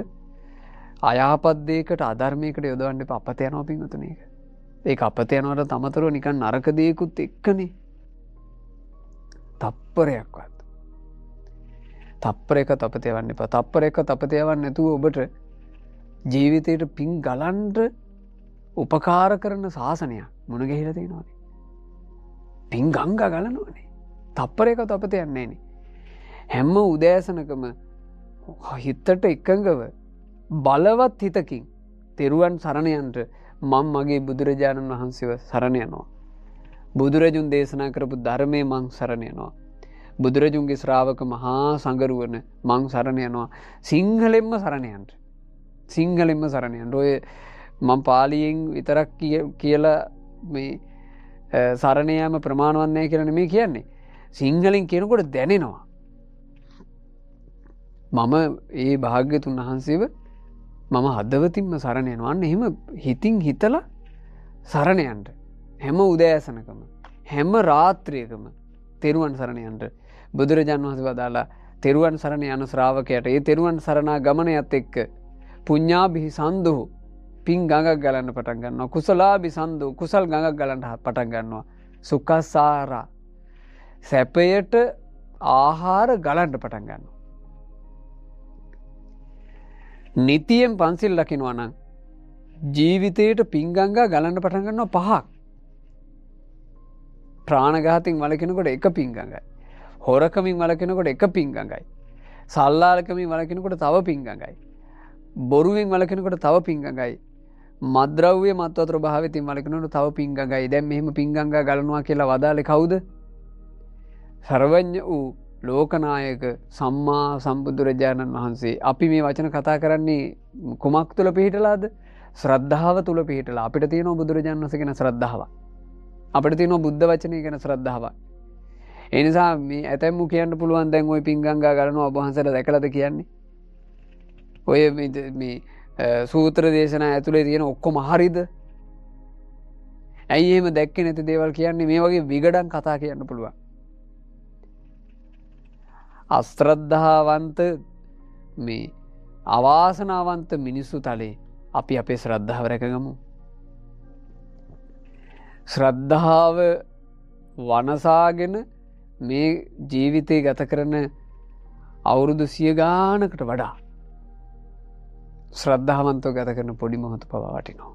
අයහපත් දෙයකට අධර්මයකට යොදවන්න එපා. අපත යනවා පින්වතුනි ඒක. ඒක අපත යනවට අමතරව නිකන් නරක දෙයකුත් එක්කනේ. තප්පරයක්වත්. තප්පරයකට අපත යවන්න එපා. තප්පරයකට අපත යවන්න නැතුව ඔබට ජීවිතයට පින් ගලන්න උපකාර කරන ශාසනයක් මුණ ගැහිලා තියෙනවානේ. පින් ගංගා ගලනවානේ. තප්පරයකට අපත යන්නේ නෑනේ. හැම උදෑසනකම හිතට එකඟව බලවත් හිතකින් තෙරුවන් සරණ යන්න මම මගේ බුදුරජාණන් වහන්සේව සරණ යනවා. බුදුරජුන් දේශනා කරපු ධර්මයේ මං සරණ යනවා. බුදුරජුන්ගේ ශ්‍රාවක මහා සංගරුවන මං සරණ යනවා. සිංහලෙන්ම සරණ යන්න. සිංහලෙන්ම සරණ යන්න. ඔය මම පාලියෙන් විතරක් කියලා මේ සරණ යාම ප්‍රමාණවත් නැහැ කියලා නෙමෙයි කියන්නේ. සිංහලෙන් කියනකොට දැනෙනවා. මම ඒ භාග්‍යතුන් වහන්සේව මම හදවතින්ම සරණ යනවා. අන්න එහෙම හිතින් හිතලා සරණ යන්න. හැම උදෑසනකම හැම රාත්‍රියකම තෙරුවන් සරණ යන්න බුදුරජාණන් වහන්සේ වදාලා තෙරුවන් සරණ යන ශ්‍රාවකයාට ඒ තෙරුවන් සරණා ගමනයත් එක්ක පුඤ්ඤාභි සන්දෝ පින් ගඟක් ගලන්න පටන් ගන්නවා. කුසලාභි සන්දෝ කුසල් ගඟක් ගලන්න පටන් ගන්නවා. සුඛසාරා සැපයට ආහාර ගලන්න පටන් ගන්නවා. නිතියෙන් පන්සිල් රකින්නවා නම් ජීවිතයට පින් ගංගා ගලන්න පටන් ගන්නවා 5ක්. ප්‍රාණඝාතයෙන් වළකිනකොට 1 පින් ගංගයි. හොරකමින් වළකිනකොට 1 පින් ගංගයි. සල්ලාලකමින් වළකිනකොට තව පින් ගංගයි. බොරුවෙන් වළකිනකොට තව පින් ගංගයි. මද්ද්‍රව්‍ය මත්වතුර භාවයෙන් වළකිනකොට තව පින් ගංගයි. දැන් මෙහෙම පින් ගංගා ගලනවා කියලා වදාලේ කවුද? සර්වඥ වූ ලෝකනායක සම්මා සම්බුදුරජාණන් වහන්සේ අපි මේ වචන කතා කරන්නේ කුමක් තුළ පිහිටලාද? ශ්‍රද්ධාව තුළ පිහිටලා. අපිට තියෙනවා බුදුරජාණන් වහන්සේ ගැන ශ්‍රද්ධාව. අපිට තියෙනවා බුද්ධ වචනය ගැන ශ්‍රද්ධාව. ඒ නිසා මේ ඇතැම්මු කියන්න පුළුවන් දැන් ওই පිංගංගා ගලනවා ඔබ වහන්සේලා දැකලාද කියන්නේ? ඔය මේ සූත්‍ර දේශනා ඇතුලේ තියෙන ඔක්කොම හරිද? ඇයි එහෙම දැක්කේ නැති දේවල් කියන්නේ? මේ වගේ විගඩම් කතා කියන්න පුළුවන්. අශ්‍රද්ධාවන්ත මේ අවාසනාවන්ත මිනිස්සු තලේ අපි අපේ ශ්‍රද්ධාව රැකගමු. ශ්‍රද්ධාව වනසාගෙන මේ ජීවිතය ගත කරන අවුරුදු 100 ගානකට වඩා ශ්‍රද්ධාවන්තව ගත කරන පොඩි මොහොත පවා වටිනවා.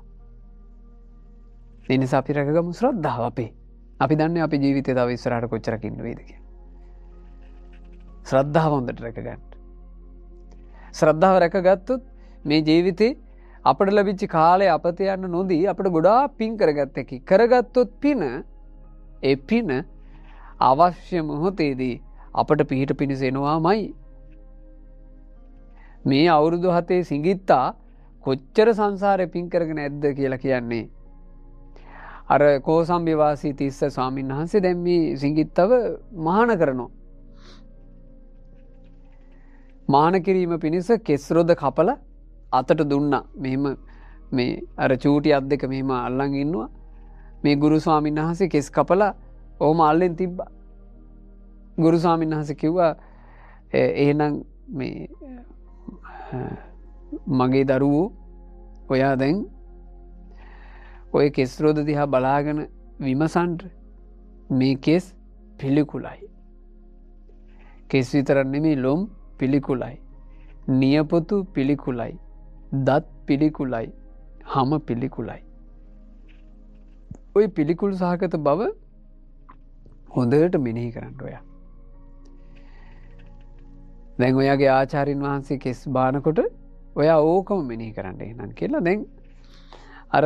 ඒ නිසා අපි රැකගමු ශ්‍රද්ධාව අපේ. අපි දන්නේ අපේ ජීවිතය තව ඉස්සරහට කොච්චරක් ඉන්න වේද කියලා. ශ්‍රද්ධාව හොඳට රැකගන්න. ශ්‍රද්ධාව රැකගත්තොත් මේ ජීවිතේ අපට ලැබිච්ච කාලේ අපත යන්න නොදී අපිට ගොඩාක් පින් කරගත්ත එකයි. කරගත්තොත් පින ඒ පින අවශ්‍ය මොහොතේදී අපට පිහිට පිණිස එනවාමයි. මේ අවුරුදු 7 සිඟිත්තා කොච්චර සංසාරේ පින් කරගෙන ඇද්ද කියලා කියන්නේ. අර කෝසම්බි වාසී තිස්ස ස්වාමීන් වහන්සේ දැන් මේ සිඟිත්තව මහාන කරනවා. මහාන කිරීම පිණිස කෙස්රොද කපල අතට දුන්නා. මෙහෙම මේ අර චූටි අත් දෙක මෙහෙම අල්ලන් ඉන්නවා. මේ ගුරු ස්වාමීන් වහන්සේ කෙස් කපලා ඔහොම අල්ලෙන් තිබ්බා. ගුරු ස්වාමීන් වහන්සේ කිව්වා එහෙනම් මේ මගේ දරුවෝ ඔයා දැන් ඔය කෙස්රොද දිහා බලාගෙන විමසන්න. මේ කෙස් පිළිකුලයි. කෙස් විතරක් නෙමෙයි ලොම් පිළිකුලයි. නියපොතු පිළිකුලයි. දත් පිළිකුලයි. හම පිළිකුලයි. ඔය පිළිකුල් සහගත බව හොඳට මෙනෙහි කරන්න ඔයා. දැන් ඔයාගේ ආචාර්යින් වහන්සේ කෙස් බානකොට ඔයා ඕකම මෙනෙහි කරන්න එහෙනම් කියලා දැන් අර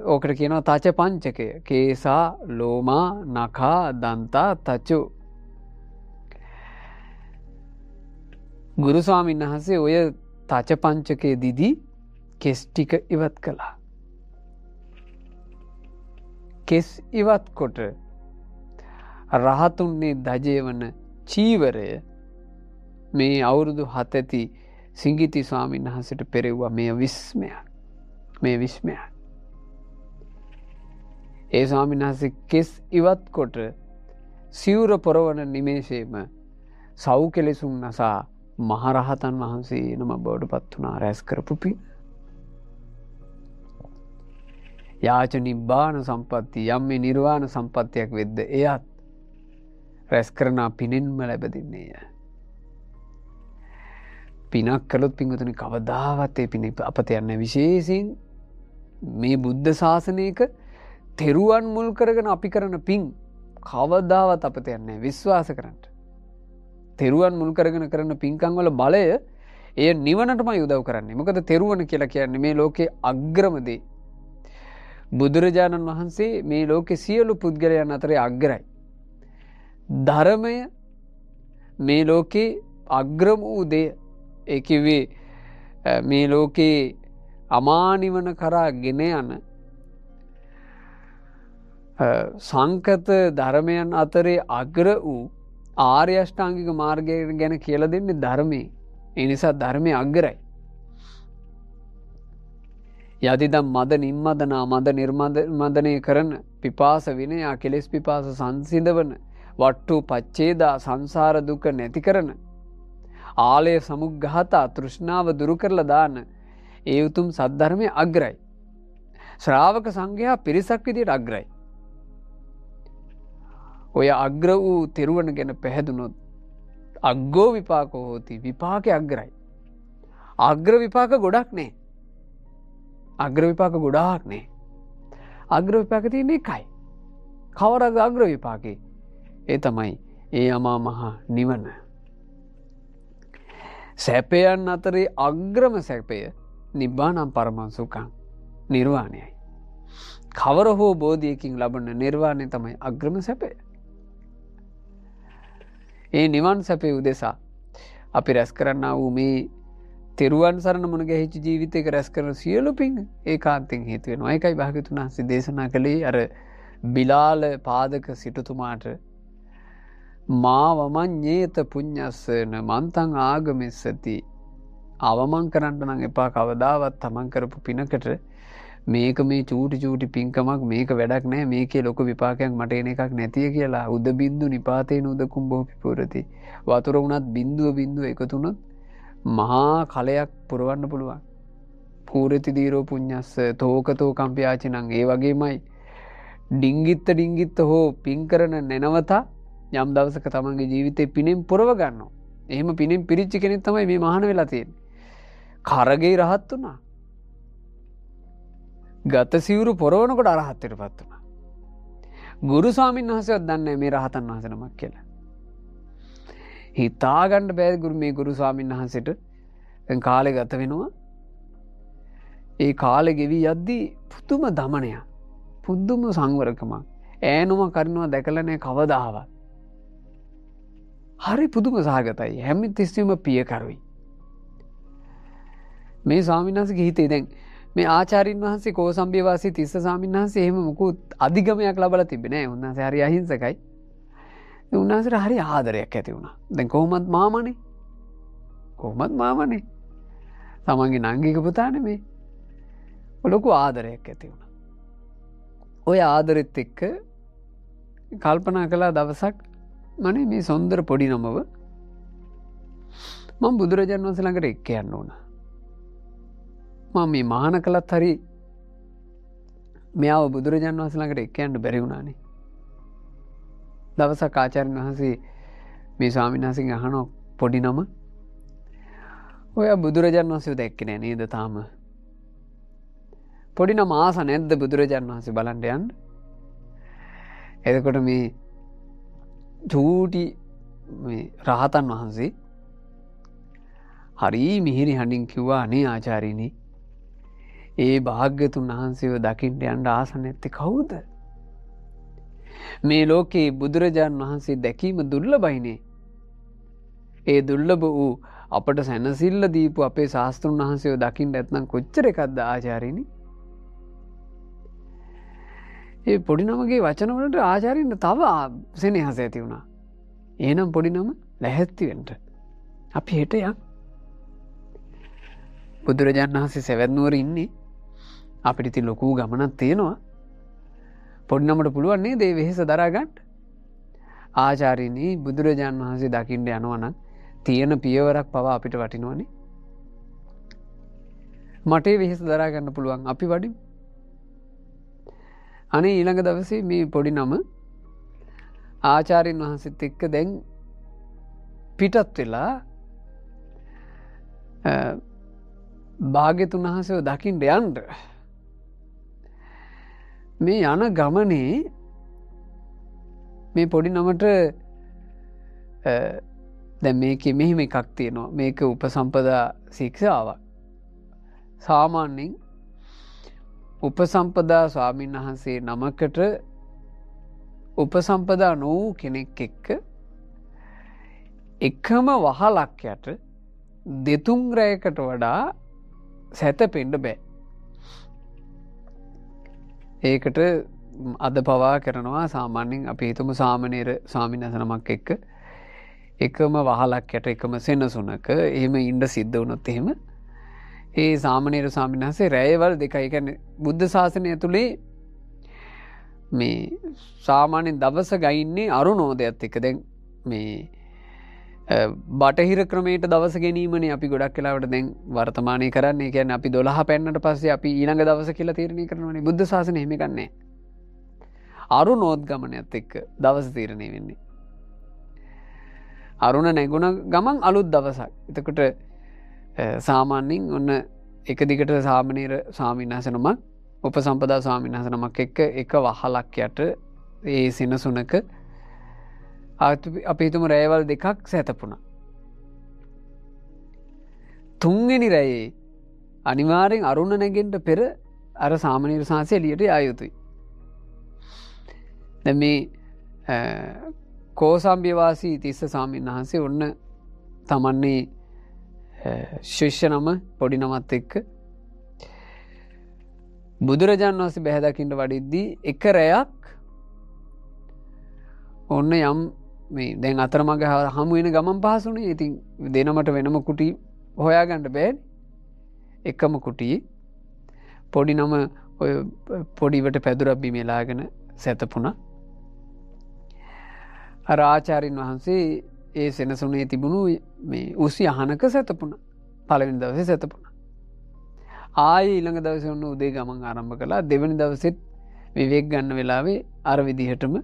ඕකට කියනවා තච පංචකය. කේසා ලෝමා නඛා දන්තා තචු. ගුරු ස්වාමීන් වහන්සේ ඔය තච පංචකයේ දිදී කෙස් ටික ඉවත් කළා. කෙස් ඉවත් කොට රහතුන්නේ දජය වන චීවරය මේ අවුරුදු 7 ඇති සිඟිති ස්වාමීන් වහන්සේට පෙරෙව්වා. මේ විස්මයක්. මේ විස්මයක්. ඒ ස්වාමීන් වහන්සේ කෙස් ඉවත් කොට සිවුර පොරවන නිමේෂයේම සව් කෙලෙසුන් නසා මහරහතන් වහන්සේ නම බවට පත් වුණා. රැස් කරපු පින්. යාච නිබ්බාන සම්පත්තිය යම් මේ නිර්වාණ සම්පත්තියක් වෙද්ද එයත් රැස් කරන පිනෙන්ම ලැබෙන්නේ. පිනක් කළොත් පින්වතුනි කවදාවත් ඒ පින අපත යන්නේ. විශේෂයෙන් මේ බුද්ධ ශාසනයක තෙරුවන් මුල් කරගෙන අපි කරන පින් කවදාවත් අපත යන්නේ. විශ්වාස කරන්න. තෙරුවන් මුල් කරගෙන කරන පින්කම් වල බලය එය නිවනටමයි උදව් කරන්නේ. මොකද තෙරුවන් කියලා කියන්නේ මේ ලෝකේ අග්‍රම දේ. බුදුරජාණන් වහන්සේ මේ ලෝකේ සියලු පුද්ගලයන් අතරේ අග්‍රයි. ධර්මය මේ ලෝකේ අග්‍රම වූ දේ. ඒ කිව්වේ මේ ලෝකේ අමානිවන කරා ගෙන යන සංකත ධර්මයන් අතරේ අග්‍ර වූ ආර්ය අෂ්ටාංගික මාර්ගය ගැන කියලා දෙන්නේ ධර්මයේ. ඒ නිසා ධර්මයේ අග්‍රයි. යදිදම් මද නිම්මදනා මද නිර්මදනය කරන පිපාස විනයා කෙලෙස් පිපාස සංසිඳවන වට්ටු පච්චේදා සංසාර දුක නැති කරන ආලය සමුග්ඝාතා තෘෂ්ණාව දුරු කරලා දාන ඒ උතුම් සද්ධර්මයේ අග්‍රයි. ශ්‍රාවක සංඝයා පිරිසක් විදියට අග්‍රයි. ඔය අග්‍ර වූ තෙරුවන් ගැන පැහැදුනොත් අග්ගෝ විපාකෝ හෝති. විපාකේ අග්‍රයි. අග්‍ර විපාක ගොඩක් නෑ. අග්‍ර විපාක ගොඩාක් නෑ. අග්‍ර විපාක තියෙන්නේ එකයි. කවරද අග්‍ර විපාකේ? ඒ තමයි ඒ අමා මහ නිවන. සැපයන් අතරේ අග්‍රම සැපය නිබ්බානම් පරමං සුඛං නිර්වාණයයි. කවර හෝ බෝධියකින් ලබන නිර්වාණය තමයි අග්‍රම සැපය. ඒ නිවන් සැපේ උදෙසා අපි රැස් කරන්නා වූ මේ තෙරුවන් සරණ මුණ ගැහිච්ච ජීවිතයක රැස් කරන සියලු පින් ඒකාන්තයෙන් හේතු වෙනවා. ඒකයි භාග්‍යවතුන් වහන්සේ දේශනා කළේ අර බිලාල පාදක සිටුතුමාට මාවමඤ්ඤේත පුඤ්ඤස්සන මන්තං ආගමෙස්සති. අවමන් කරන්න නම් එපා කවදාවත් තමන් කරපු පිනකට මේක මේ චූටි පින්කමක් මේක වැඩක් නෑ මේකේ ලොකු විපාකයක් මට එන එකක් නැතිය කියලා උද බින්දු නිපාතේන උදකුම් බොහෝ පිපුරති. වතුර උනත් බින්දුව එකතු වුණොත් මහා කලයක් පුරවන්න පුළුවන්. පූරති දීරෝ පුඤ්ඤස්ස තෝකතෝ කම්පියාචිනං. ඒ වගේමයි ඩිංගිත්ත හෝ පින් කරන නැනවතා යම් දවසක තමන්ගේ ජීවිතේ පිනෙන් පුරව ගන්නවා. එහෙම පිනෙන් පිරිච්ච කෙනෙක් තමයි මේ මහාන වෙලා තියෙන්නේ. කරගේ රහත් වුණා. ගත සිවුරු පොරවනකොට අරහත්ත්වයට පත් වුණා. ගුරු ස්වාමීන් වහන්සේවත් දන්නේ නැහැ මේ රහතන් වහන්සේ නමක් කියලා. හිතා ගන්න බෑ මේ ගුරු ස්වාමීන් වහන්සේට දැන් කාලේ ගත වෙනවා. ඒ කාලේ ගෙවි යද්දී පුදුම දමනයක්. පුදුම සංවරකමක්. ඈනුම කරනවා දැකලා නැහැ කවදාවත්. හරි පුදුම සහගතයි. හැම තිස්සෙම පිය කරුයි. මේ ස්වාමීන් වහන්සේගේ හිතේ දැන් මේ ආචාර්යින් වහන්සේ කෝසම්බිය වාසී තිස්ස ස්වාමීන් වහන්සේ එහෙම මොකුත් අධිගමයක් ලබලා තිබෙන්නේ නැහැ. උන්වහන්සේ හරි අහිංසකයි. උන්වහන්සේට හරි ආදරයක් ඇති වුණා. දැන් කොහොමත් මාමනේ. තමන්ගේ නංගික පුතා නෙමේ. ලොකු ආදරයක් ඇති වුණා. ඔය ආදරෙත් එක්ක කල්පනා කළා දවසක් මනේ මේ සොන්දර පොඩි නමව මම බුදුරජාණන් වහන්සේ ළඟට එක්ක යන්න ඕන. මම මේ මහාන කළත් හරි මෙයාව බුදුරජාණන් වහන්සේ ළඟට එක්ක යන්න බැරි වුණානේ. දවසක් ආචාර්යන් වහන්සේ මේ ස්වාමීන් වහන්සේගෙන් අහනවා පොඩි නම ඔය බුදුරජාණන් වහන්සේව දැක්කේ නෑ නේද තාම? පොඩි නම ආස නැද්ද බුදුරජාණන් වහන්සේ බලන්න යන්න? එතකොට මේ චූටි මේ රහතන් වහන්සේ හරි මිහිරි හඬින් කිව්වා අනේ ආචාර්යනි ඒ භාග්‍යතුන් වහන්සේව දකින්න යන්න ආස නැත්තේ කවුද? මේ ලෝකේ බුදුරජාණන් වහන්සේ දැකීම දුර්ලභයිනේ. ඒ දුර්ලභ වූ අපට සැනසෙල්ල දීපු අපේ ශාස්ත්‍රුන් වහන්සේව දකින්න නැත්නම් කොච්චර එකක්ද ආචාර්යනි? ඒ පොඩි නමගේ වචන වලට ආචාර්යින්ට තව සෙනෙහස ඇති වුණා. එහෙනම් පොඩි නම ලැහැත්ති වෙන්න. අපි හෙට යන්. බුදුරජාණන් වහන්සේ සවැත් නුවර ඉන්නේ. අපිට ඉතින් ලොකු ගමනක් තියෙනවා. පොඩි නමට පුළුවන් නේද මේ වෙහෙස දරා ගන්න? ආචාර්යනි බුදුරජාණන් වහන්සේ දකින්න යනවා නම් තියෙන පියවරක් පවා අපිට වටිනවනේ. මට වෙහෙස දරා ගන්න පුළුවන් අපි වඩිමු. අනේ ඊළඟ දවසේ මේ පොඩි නම ආචාර්යන් වහන්සේත් එක්ක දැන් පිටත් වෙලා භාග්‍යතුන් වහන්සේව දකින්න යන්න. මේ යන ගමනේ මේ පොඩි නමට දැන් මේකේ මෙහෙම එකක් තියෙනවා. මේක උපසම්පදා ශික්ෂාවක්. සාමාන්‍යයෙන් උපසම්පදා ස්වාමීන් වහන්සේ නමකට උපසම්පදා නොවූ කෙනෙක් එක්ක එකම වහලක් යට දෙතුන් රැයකට වඩා සැතපෙන්න බෑ. ඒකට අද පවා කරනවා සාමාන්‍යයෙන් අපි හිතමු සාමණේර ස්වාමීන් වහන්සේ නමක් එක්ක එකම වහලක් යට එකම සෙනසුනක එහෙම ඉන්න සිද්ධ වුණොත් එහෙම ඒ සාමණේර ස්වාමීන් වහන්සේ රැයවල් දෙකයි. කියන්නේ බුද්ධ ශාසනය ඇතුලේ මේ සාමාන්‍යයෙන් දවස ගයින්නේ අරුණෝදයත් එක්ක. දැන් මේ බටහිර ක්‍රමයට දවස ගැනීමනේ අපි ගොඩක් වෙලාවට දැන් වර්තමානයේ කරන්නේ. කියන්නේ අපි 12 පෙන්නට පස්සේ අපි ඊළඟ දවස කියලා තීරණය කරනවානේ. බුද්ධ ශාසනය එහෙම එකක් නැහැ. අරුණෝද්ගමනයත් එක්ක දවස තීරණය වෙන්නේ. අරුණ නැගුණ ගමන් අලුත් දවසක්. එතකොට සාමාන්‍යයෙන් ඔන්න එක දිගට සාමණේර ස්වාමීන් වහන්සේ නමක් උපසම්පදා ස්වාමීන් වහන්සේ නමක් එක්ක එක වහලක් යට ඒ සෙනසුනක අපි හිතමු රැයවල් දෙකක් සැතපුණා. තුන්වෙනි රැයේ අනිවාර්යෙන් අරුණ නැගෙන්න පෙර අර සාමණේර සාංශය එළියට යා යුතුයි. දැන් මේ කෝසම්බියවාසී තිස්ස ස්වාමීන් වහන්සේ ඔන්න තමන්නේ ශිෂ්‍ය නම පොඩි නමත් එක්ක බුදුරජාණන් වහන්සේ බැහැදකිට වඩිද්දී එක රැයක් ඔන්න යම් මේ දැන් අතරමඟ හමුවෙන ගමන් පහසුනේ. ඉතින් දෙනමට වෙනම කුටි හොයාගන්න බෑ. එකම කුටියේ පොඩි නම ඔය පොඩිවට පැදුරක් බිමලාගෙන සැතපුණා. අර ආචාර්යින් වහන්සේ ඒ සෙනසුනේ තිබුණු මේ උසි අහනක සැතපුණා. පළවෙනි දවසේ සැතපුණා. ආයේ ඊළඟ දවසේ ඔන්න උදේ ගමන් ආරම්භ කළා. දෙවෙනි දවසෙත් විවේක ගන්න වෙලාවේ අර විදිහටම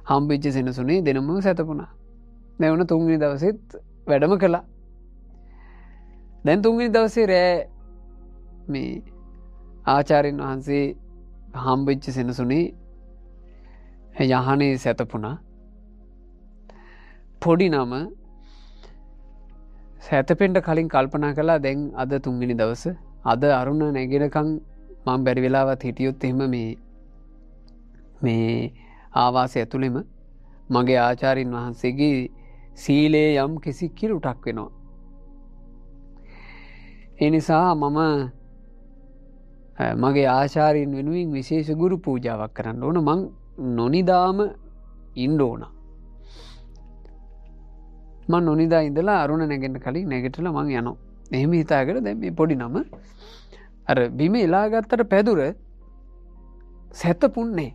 හම්බෙච්ච සෙනසුනේ දෙනම සැතපුණා. දැන් ඔන්න තුන්වෙනි දවසෙත් වැඩම කළා. දැන් තුන්වෙනි දවසේ රෑ මේ ආචාර්යින් වහන්සේ හම්බෙච්ච සෙනසුනේ යහනේ සැතපුණා. පොඩි නම සැතපෙන්ට කලින් කල්පනා කළා දැන් අද තුන්වෙනි දවස අද අරුණ නැගෙනකං මං බැරි වෙලාවත් හිටියොත් එහෙම මේ ආවාසය ඇතුළෙම මගේ ආචාර්යින් වහන්සේගේ සීලේ යම් කිසි කිරුටක් වෙනවා. ඒ නිසා මම මගේ ආචාර්යින් වෙනුවෙන් විශේෂ ගුරු පූජාවක් කරන්න ඕන. මං නොනිදාම ඉන්න ඕන. මං නොනිදා ඉඳලා අරුණ නැගෙන්න කලින් නැගිටලා මං යනවා. එහෙම හිතාගෙන දැන් මේ පොඩි නම අර බිම එලාගත්තට පැදුර සැතපුන්නේ.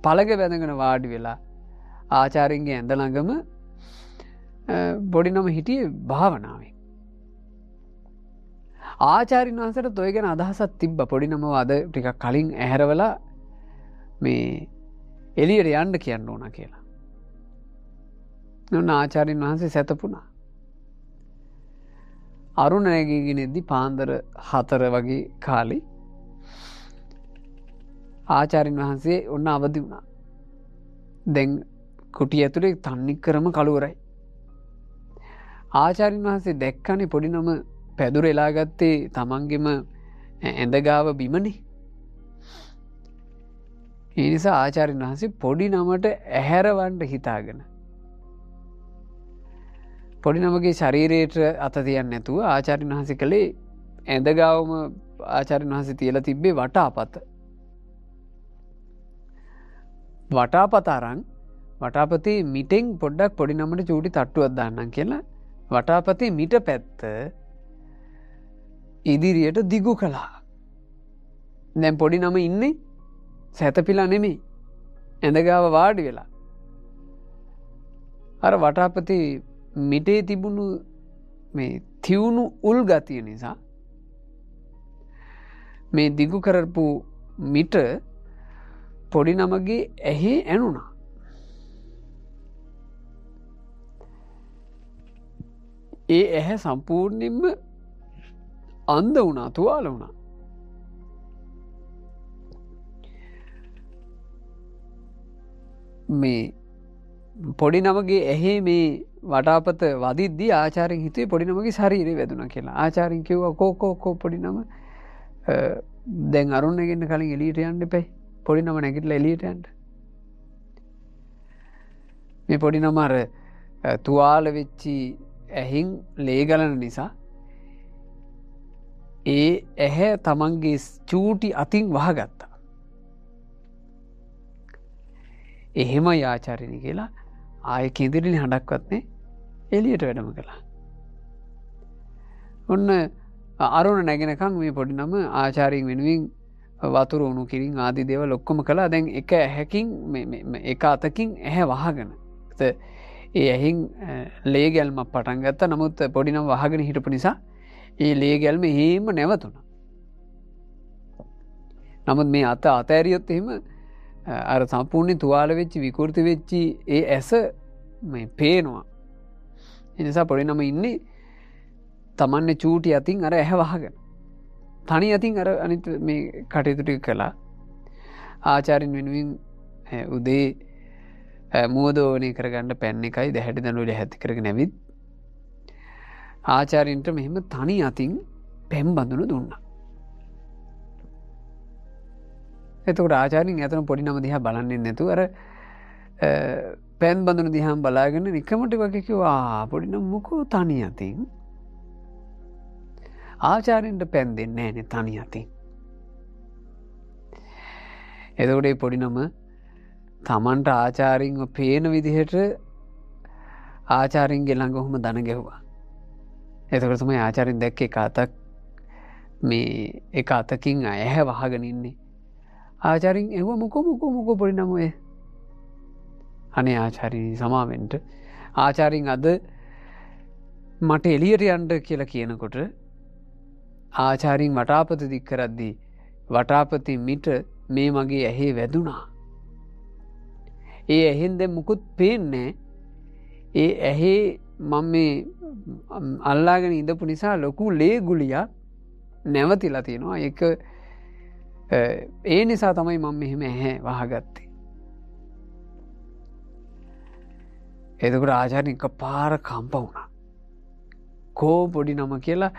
පළග බැඳගෙන වාඩි වෙලා ආචාර්යින්ගේ ඇඳ ළඟම පොඩි නම හිටියේ භාවනාවෙන්. ආචාර්යින් වහන්සේට toy ගැන අදහසක් තිබ්බ. පොඩි නම අද ටිකක් කලින් ඇහැරවලා මේ එළියට යන්න කියන්න ඕන කියලා. නෝන ආචාර්යින් වහන්සේ සැතපුණා. අරුණ නැගීගෙන ඉද්දි පාන්දර 4 වගේ කාලේ ආචාර්යින් වහන්සේ ඔන්න අවදි වුණා. දැන් කුටිය ඇතුලේ තන්නිකරම කළුවරයි. ආචාර්යින් වහන්සේ දැක්කනේ පොඩි නම පැදුර එලාගත්තේ තමන්ගෙම ඇඳ ගාව බිමනේ. ඒ නිසා ආචාර්යින් වහන්සේ පොඩි නමට ඇහැරවන්න හිතාගෙන පොඩි නමගේ ශරීරයට අත තියන්නේ නැතුව ආචාර්යින් වහන්සේ කළේ ඇඳ ගාවම ආචාර්යින් වහන්සේ තියලා තිබ්බේ වටාපත. වටාපත අරන් වටාපතේ මිටෙන් පොඩ්ඩක් පොඩි නමට චූටි තට්ටුවක් දාන්නම් කියලා වටාපතේ මිට පැත්ත ඉදිරියට දිගු කළා. දැන් පොඩි නම ඉන්නේ සැතපිලා නෙමෙයි. ඇඳගාව වාඩි වෙලා. අර වටාපතේ මිටේ තිබුණු මේ තියුණු උල් ගතිය නිසා මේ දිගු කරපු මිට පොඩි නමගේ ඇහි ඇනුණා. ඒ ඇහැ සම්පූර්ණයෙන්ම අන්ධ වුණා, තුවාල වුණා. මේ පොඩි නමගේ ඇහි මේ වටාපත වදිද්දී ආචාර්යින් හිතුවේ පොඩි නමගේ ශරීරය වැදුණා කියලා. ආචාර්යින් කිව්වා කෝ පොඩි නම දැන් අරුණ නැගෙන්න කලින් එළියට යන්න එපා. පොඩි නම නැගිටලා එළියට යන්න. මේ පොඩි නම අර තුවාල වෙච්චි ඇහින් ලේ ගලන නිසා ඒ ඇහැ තමන්ගේ චූටි අතින් වහගත්තා. එහෙමයි ආචාර්යනි කියලා ආයෙ කිඳිරිලි හඬක්වත් නේ එළියට වැඩම කළා. ඔන්න අරුණ නැගෙනකන් මේ පොඩි නම ආචාර්යින් වෙනුවෙන් වතුර උණු කිරින් ආදී දේවල් ඔක්කොම කළා. දැන් එක ඇහැකින් එක අතකින් ඇහැ වහගෙන ඒ ඇහින් ලේ ගැල්මක් පටන් ගත්තා. නමුත් පොඩි නම වහගෙන හිටපු නිසා ඒ ලේ ගැල්ම එහෙම නැවතුණා. නමුත් මේ අත අතෑරියොත් එහෙම අර සම්පූර්ණයෙන් තුවාල වෙච්චි විකෘති වෙච්චි ඒ ඇස මේ පේනවා. ඒ නිසා පොඩි නම ඉන්නේ තමන්නේ චූටි අතින් අර ඇහැ වහගෙන. තනි අතින් අර අනිත් මේ කටයුතු ටික කළා. ආචාර්යින් වෙනුවෙන් උදේ මුවදෝවනේ කරගන්න පැන් එකයි දැහැටි දඬුවල හැති කරගෙන ඇවිත් ආචාර්යින්ට මෙහෙම තනි අතින් පෙම් බඳුන දුන්නා. එතකොට ආචාර්යින් ඇතන පොඩි නම දිහා බලන්නේ නැතුව අර පෑන් බඳුන දිහාම බලාගෙන නිකමට වගේ කිව්වා පොඩි නම මොකෝ තනි අතින් ආචාර්යෙන්ට පෑන් දෙන්නේ නැහනේ තනි අතින්. එතකොට මේ පොඩි නම තමන්ට ආචාර්යින්ව පේන විදිහට ආචාර්යින්ගේ ළඟ ඔහොම දන ගැහුවා. එතකොට තමයි ආචාර්යින් දැක්කේ එක අතක් මේ එක අතකින් ඇහැ වහගෙන ඉන්නේ. ආචාර්යින් එහුව මොකෝ පොඩි නම ඔය. අනේ ආචාර්යිනි සමාවෙන්ට. ආචාර්යින් අද මට එළියට යන්න කියලා කියනකොට ආචාර්යින් වටාපත දික් කරද්දී වටාපති මිට මේ මගේ ඇහි වැදුනා. ඒ ඇහෙන් දැන් මුකුත් පේන්නේ ඒ ඇහි මම මේ අල්ලාගෙන ඉඳපු නිසා ලොකු ලේ ගුලියක් නැවතිලා තියෙනවා. ඒක ඒ නිසා තමයි මම මෙහෙම ඇහැ වහගත්තේ. එතකොට ආචාර්ය එකපාර කම්ප වුණා. කෝ පොඩි නම කියලා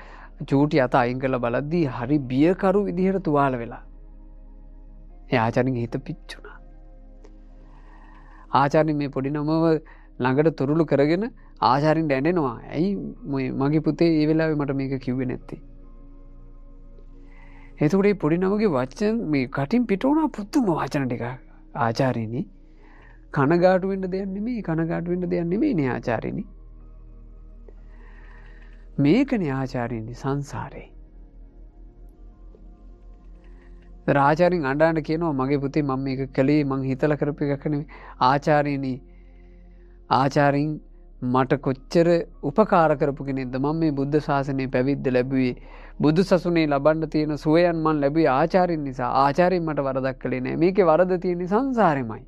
චූටි අත අයින් කරලා බලද්දී හරි බියකරු විදිහට තුවාල වෙලා. ඒ ආචාර්යගේ හිත පිච්චුණා. ආචාර්ය මේ පොඩි නමව ළඟට තුරුළු කරගෙන ආචාර්යින්ට ඇඬෙනවා. ඇයි මගේ පුතේ ඒ වෙලාවේ මට මේක කිව්වේ නැත්තේ? එතකොට මේ පොඩි නමගේ වචන මේ කටින් පිට වුණා පුදුම වචන ටික. ආචාර්යනි කනගාටු වෙන්න දෙයක් නෙමෙයි නේ ආචාර්යනි. මේකනේ ආචාර්යනි සංසාරේ. ආචාර්යින් අඬන්න කියනවා මගේ පුතේ මම මේක කළේ මං හිතලා කරපු එකක් නෙමෙයි. ආචාර්යනි ආචාර්යින් මට කොච්චර උපකාර කරපු කෙනෙක්ද. මම මේ බුද්ධ ශාසනය පැවිද්ද ලැබුවේ බුදු සසුනේ ලබන්න තියෙන සුවයන් මන් ලැබුවේ ආචාර්යින් නිසා. ආචාර්යින් මට වරදක් කළේ නෑ. මේකේ වරද තියෙන්නේ සංසාරෙමයි.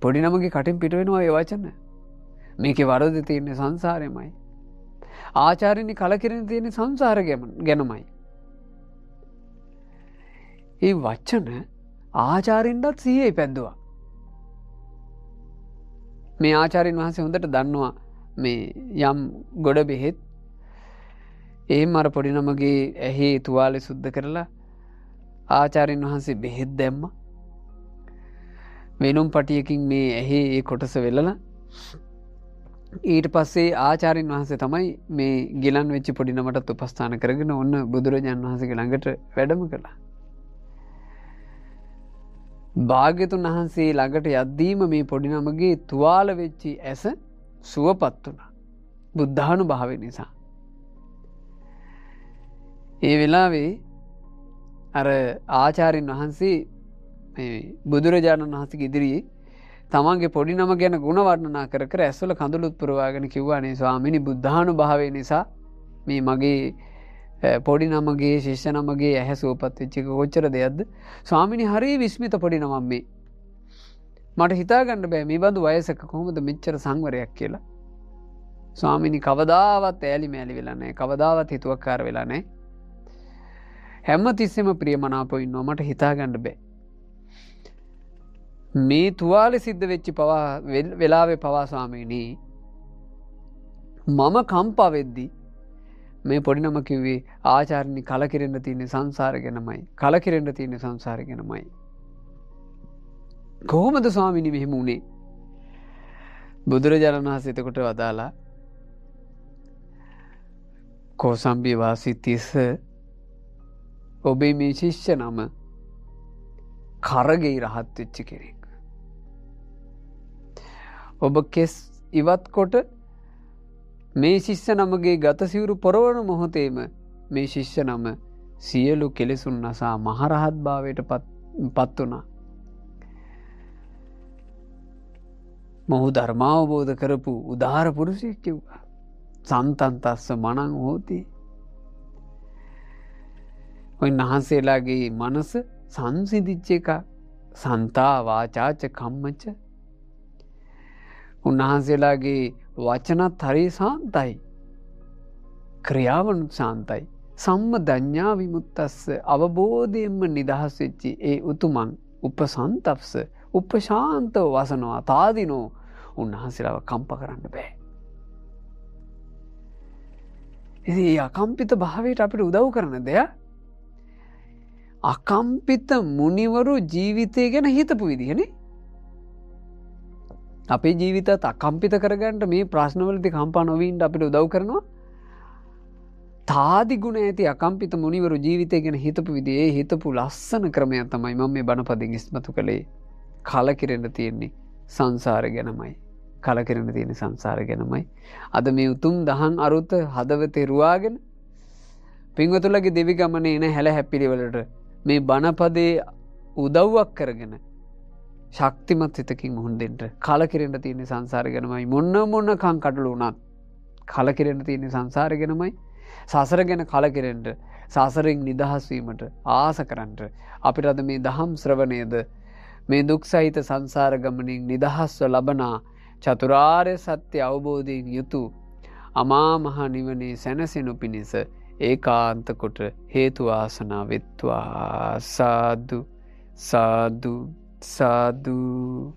පොඩි නමගේ කටින් පිට වෙනවා ඒ වචන. මේකේ වරද තියෙන්නේ සංසාරෙමයි. ආචාර්යනි කලකිරෙන තියෙන්නේ සංසාර ගැනමයි. ඒ වචන ආචාර්යින්ටත් සිහියේ පැද්දුවා. මේ ආචාර්යින් වහන්සේ හොඳට දන්නවා මේ යම් ගොඩ බෙහෙත් එහෙම අර පොඩි නමගේ ඇහි තුවාලේ සුද්ධ කරලා ආචාර්යින් වහන්සේ බෙහෙත් දැම්මා. වෙනුම් පටියකින් මේ ඇහි ඒ කොටස වෙලලා ඊට පස්සේ ආචාර්යින් වහන්සේ තමයි මේ ගිලන් වෙච්ච පොඩි නමටත් උපස්ථාන කරගෙන ඔන්න බුදුරජාණන් වහන්සේගේ ළඟට වැඩම කළා. භාග්‍යතුන් වහන්සේ ළඟට යද්දීම මේ පොඩි නමගේ තුවාල වෙච්ච ඇස සුවපත් වුණා. බුද්ධානුභාවය නිසා. ඒ වෙලාවේ අර ආචාර්යින් වහන්සේ බුදුරජාණන් වහන්සේගේ ඉදිරියේ තමන්ගේ පොඩි නම ගැන ගුණ වර්ණනා කර කර ඇස්වල කඳුළුත් පුරවාගෙන කිව්වානේ ස්වාමීනි බුද්ධානුභාවය නිසා මේ මගේ පොඩි නමගේ ශිෂ්‍ය නමගේ ඇහැ සුවපත් වෙච්ච එක කොච්චර දෙයක්ද ස්වාමීනි හරි විස්මිත පොඩි නමක් මේ. මට හිතා ගන්න බෑ මේ බඳු වයසක කොහොමද මෙච්චර සංවරයක් කියලා. ස්වාමීනි කවදාවත් ඈලි මෑලි වෙලා නැහැ. කවදාවත් හිතුවක්කාර වෙලා නැහැ. හැම තිස්සෙම ප්‍රියමනාපව ඉන්නවා. මට හිතා ගන්න බෑ. මේ තුවාලේ සිද්ධ වෙච්ච වෙලාවේ පවා ස්වාමීනි මම කම්පා වෙද්දී මේ පොඩි නම කිව්වේ ආචාර්යනි කලකිරෙන්න තියෙන සංසාර ගැනමයි. කලකිරෙන්න තියෙන සංසාර ගැනමයි. කොහොමද ස්වාමීනි මෙහෙම වුනේ? බුදුරජාණන් වහන්සේ එතකොට වදාලා කෝසම්බි වාසී තිස්ස ඔබේ මේ ශිෂ්‍ය නම කරගෙයි රහත් වෙච්ච කෙනෙක්. ඔබ කෙස් ඉවත් කොට මේ ශිෂ්‍ය නමගේ ගතසිවුරු පොරවන මොහොතේම මේ ශිෂ්‍ය නම සියලු කෙලෙසුන් නසා මහරහත් භාවයට පත් වුණා. මොහු ධර්මාවබෝධ කරපු උදාර පුරුෂයෙක් කිව්වා. සන්තන්තස්ස මනං හෝති. ඔය නහන්සේලාගේ මනස සංසිඳිච්ච එක. සන්තා වාචාච කම්මච. උන්වහන්සේලාගේ වචනත් හරි සාන්තයි. ක්‍රියාවනුත් සාන්තයි. සම්මදඤ්ඤා විමුක්තස්ස අවබෝධයෙන්ම නිදහස් වෙච්චි ඒ උතුමන් උපසන්තස්ස උපශාන්තව වසනවා තාදිනෝ උන්වහන්සේලාව කම්ප කරන්න බෑ. ඉතින් මේ අකම්පිත භාවයට අපිට උදව් කරන දෙයක් අකම්පිත මුනිවරු ජීවිතය ගැන හිතපු විදිහනේ. අපේ ජීවිතත් අකම්පිත කරගන්නට මේ ප්‍රශ්නවලදී කම්පා නොවී ඉන්න අපිට උදව් කරනවා. තාදි ගුණ ඇති අකම්පිත මුනිවරු ජීවිතය ගැන හිතපු විදිහේ ඒ හිතපු ලස්සන ක්‍රමයක් තමයි මම මේ බණපදින් ඉස්මතු කළේ. කලකිරෙන්න තියෙන්නේ සංසාරය ගැනමයි. කලකිරෙන්න තියෙන්නේ සංසාරය ගැනමයි. අද මේ උතුම් දහම් අරුත හදවතේ රුවාගෙන පින්වතුන්ලගේ දෙවි ගමනේ එන හැල හැපිලි වලට මේ බණපදේ උදව්වක් කරගෙන ශක්තිමත් හිතකින් මුහුණ දෙන්න. කලකිරෙන්න තියෙන්නේ සංසාරය ගැනමයි. මොන කංකටොළු වුණත් කලකිරෙන්න තියෙන්නේ සංසාරය ගැනමයි. සසර ගැන කලකිරෙන්න, සසරෙන් නිදහස් වීමට ආස කරන්න අපිට අද මේ දහම් ශ්‍රවණයද මේ දුක් සහිත සංසාර ගමනින් නිදහස්ව ලබනා චතුරාර්ය සත්‍ය අවබෝධයෙන් යුතු අමා මහ නිවනේ සැනසෙනු පිණිස ඒකාන්ත කොට හේතු වාසනා වෙත්වා. සාදු සාදු සාදු.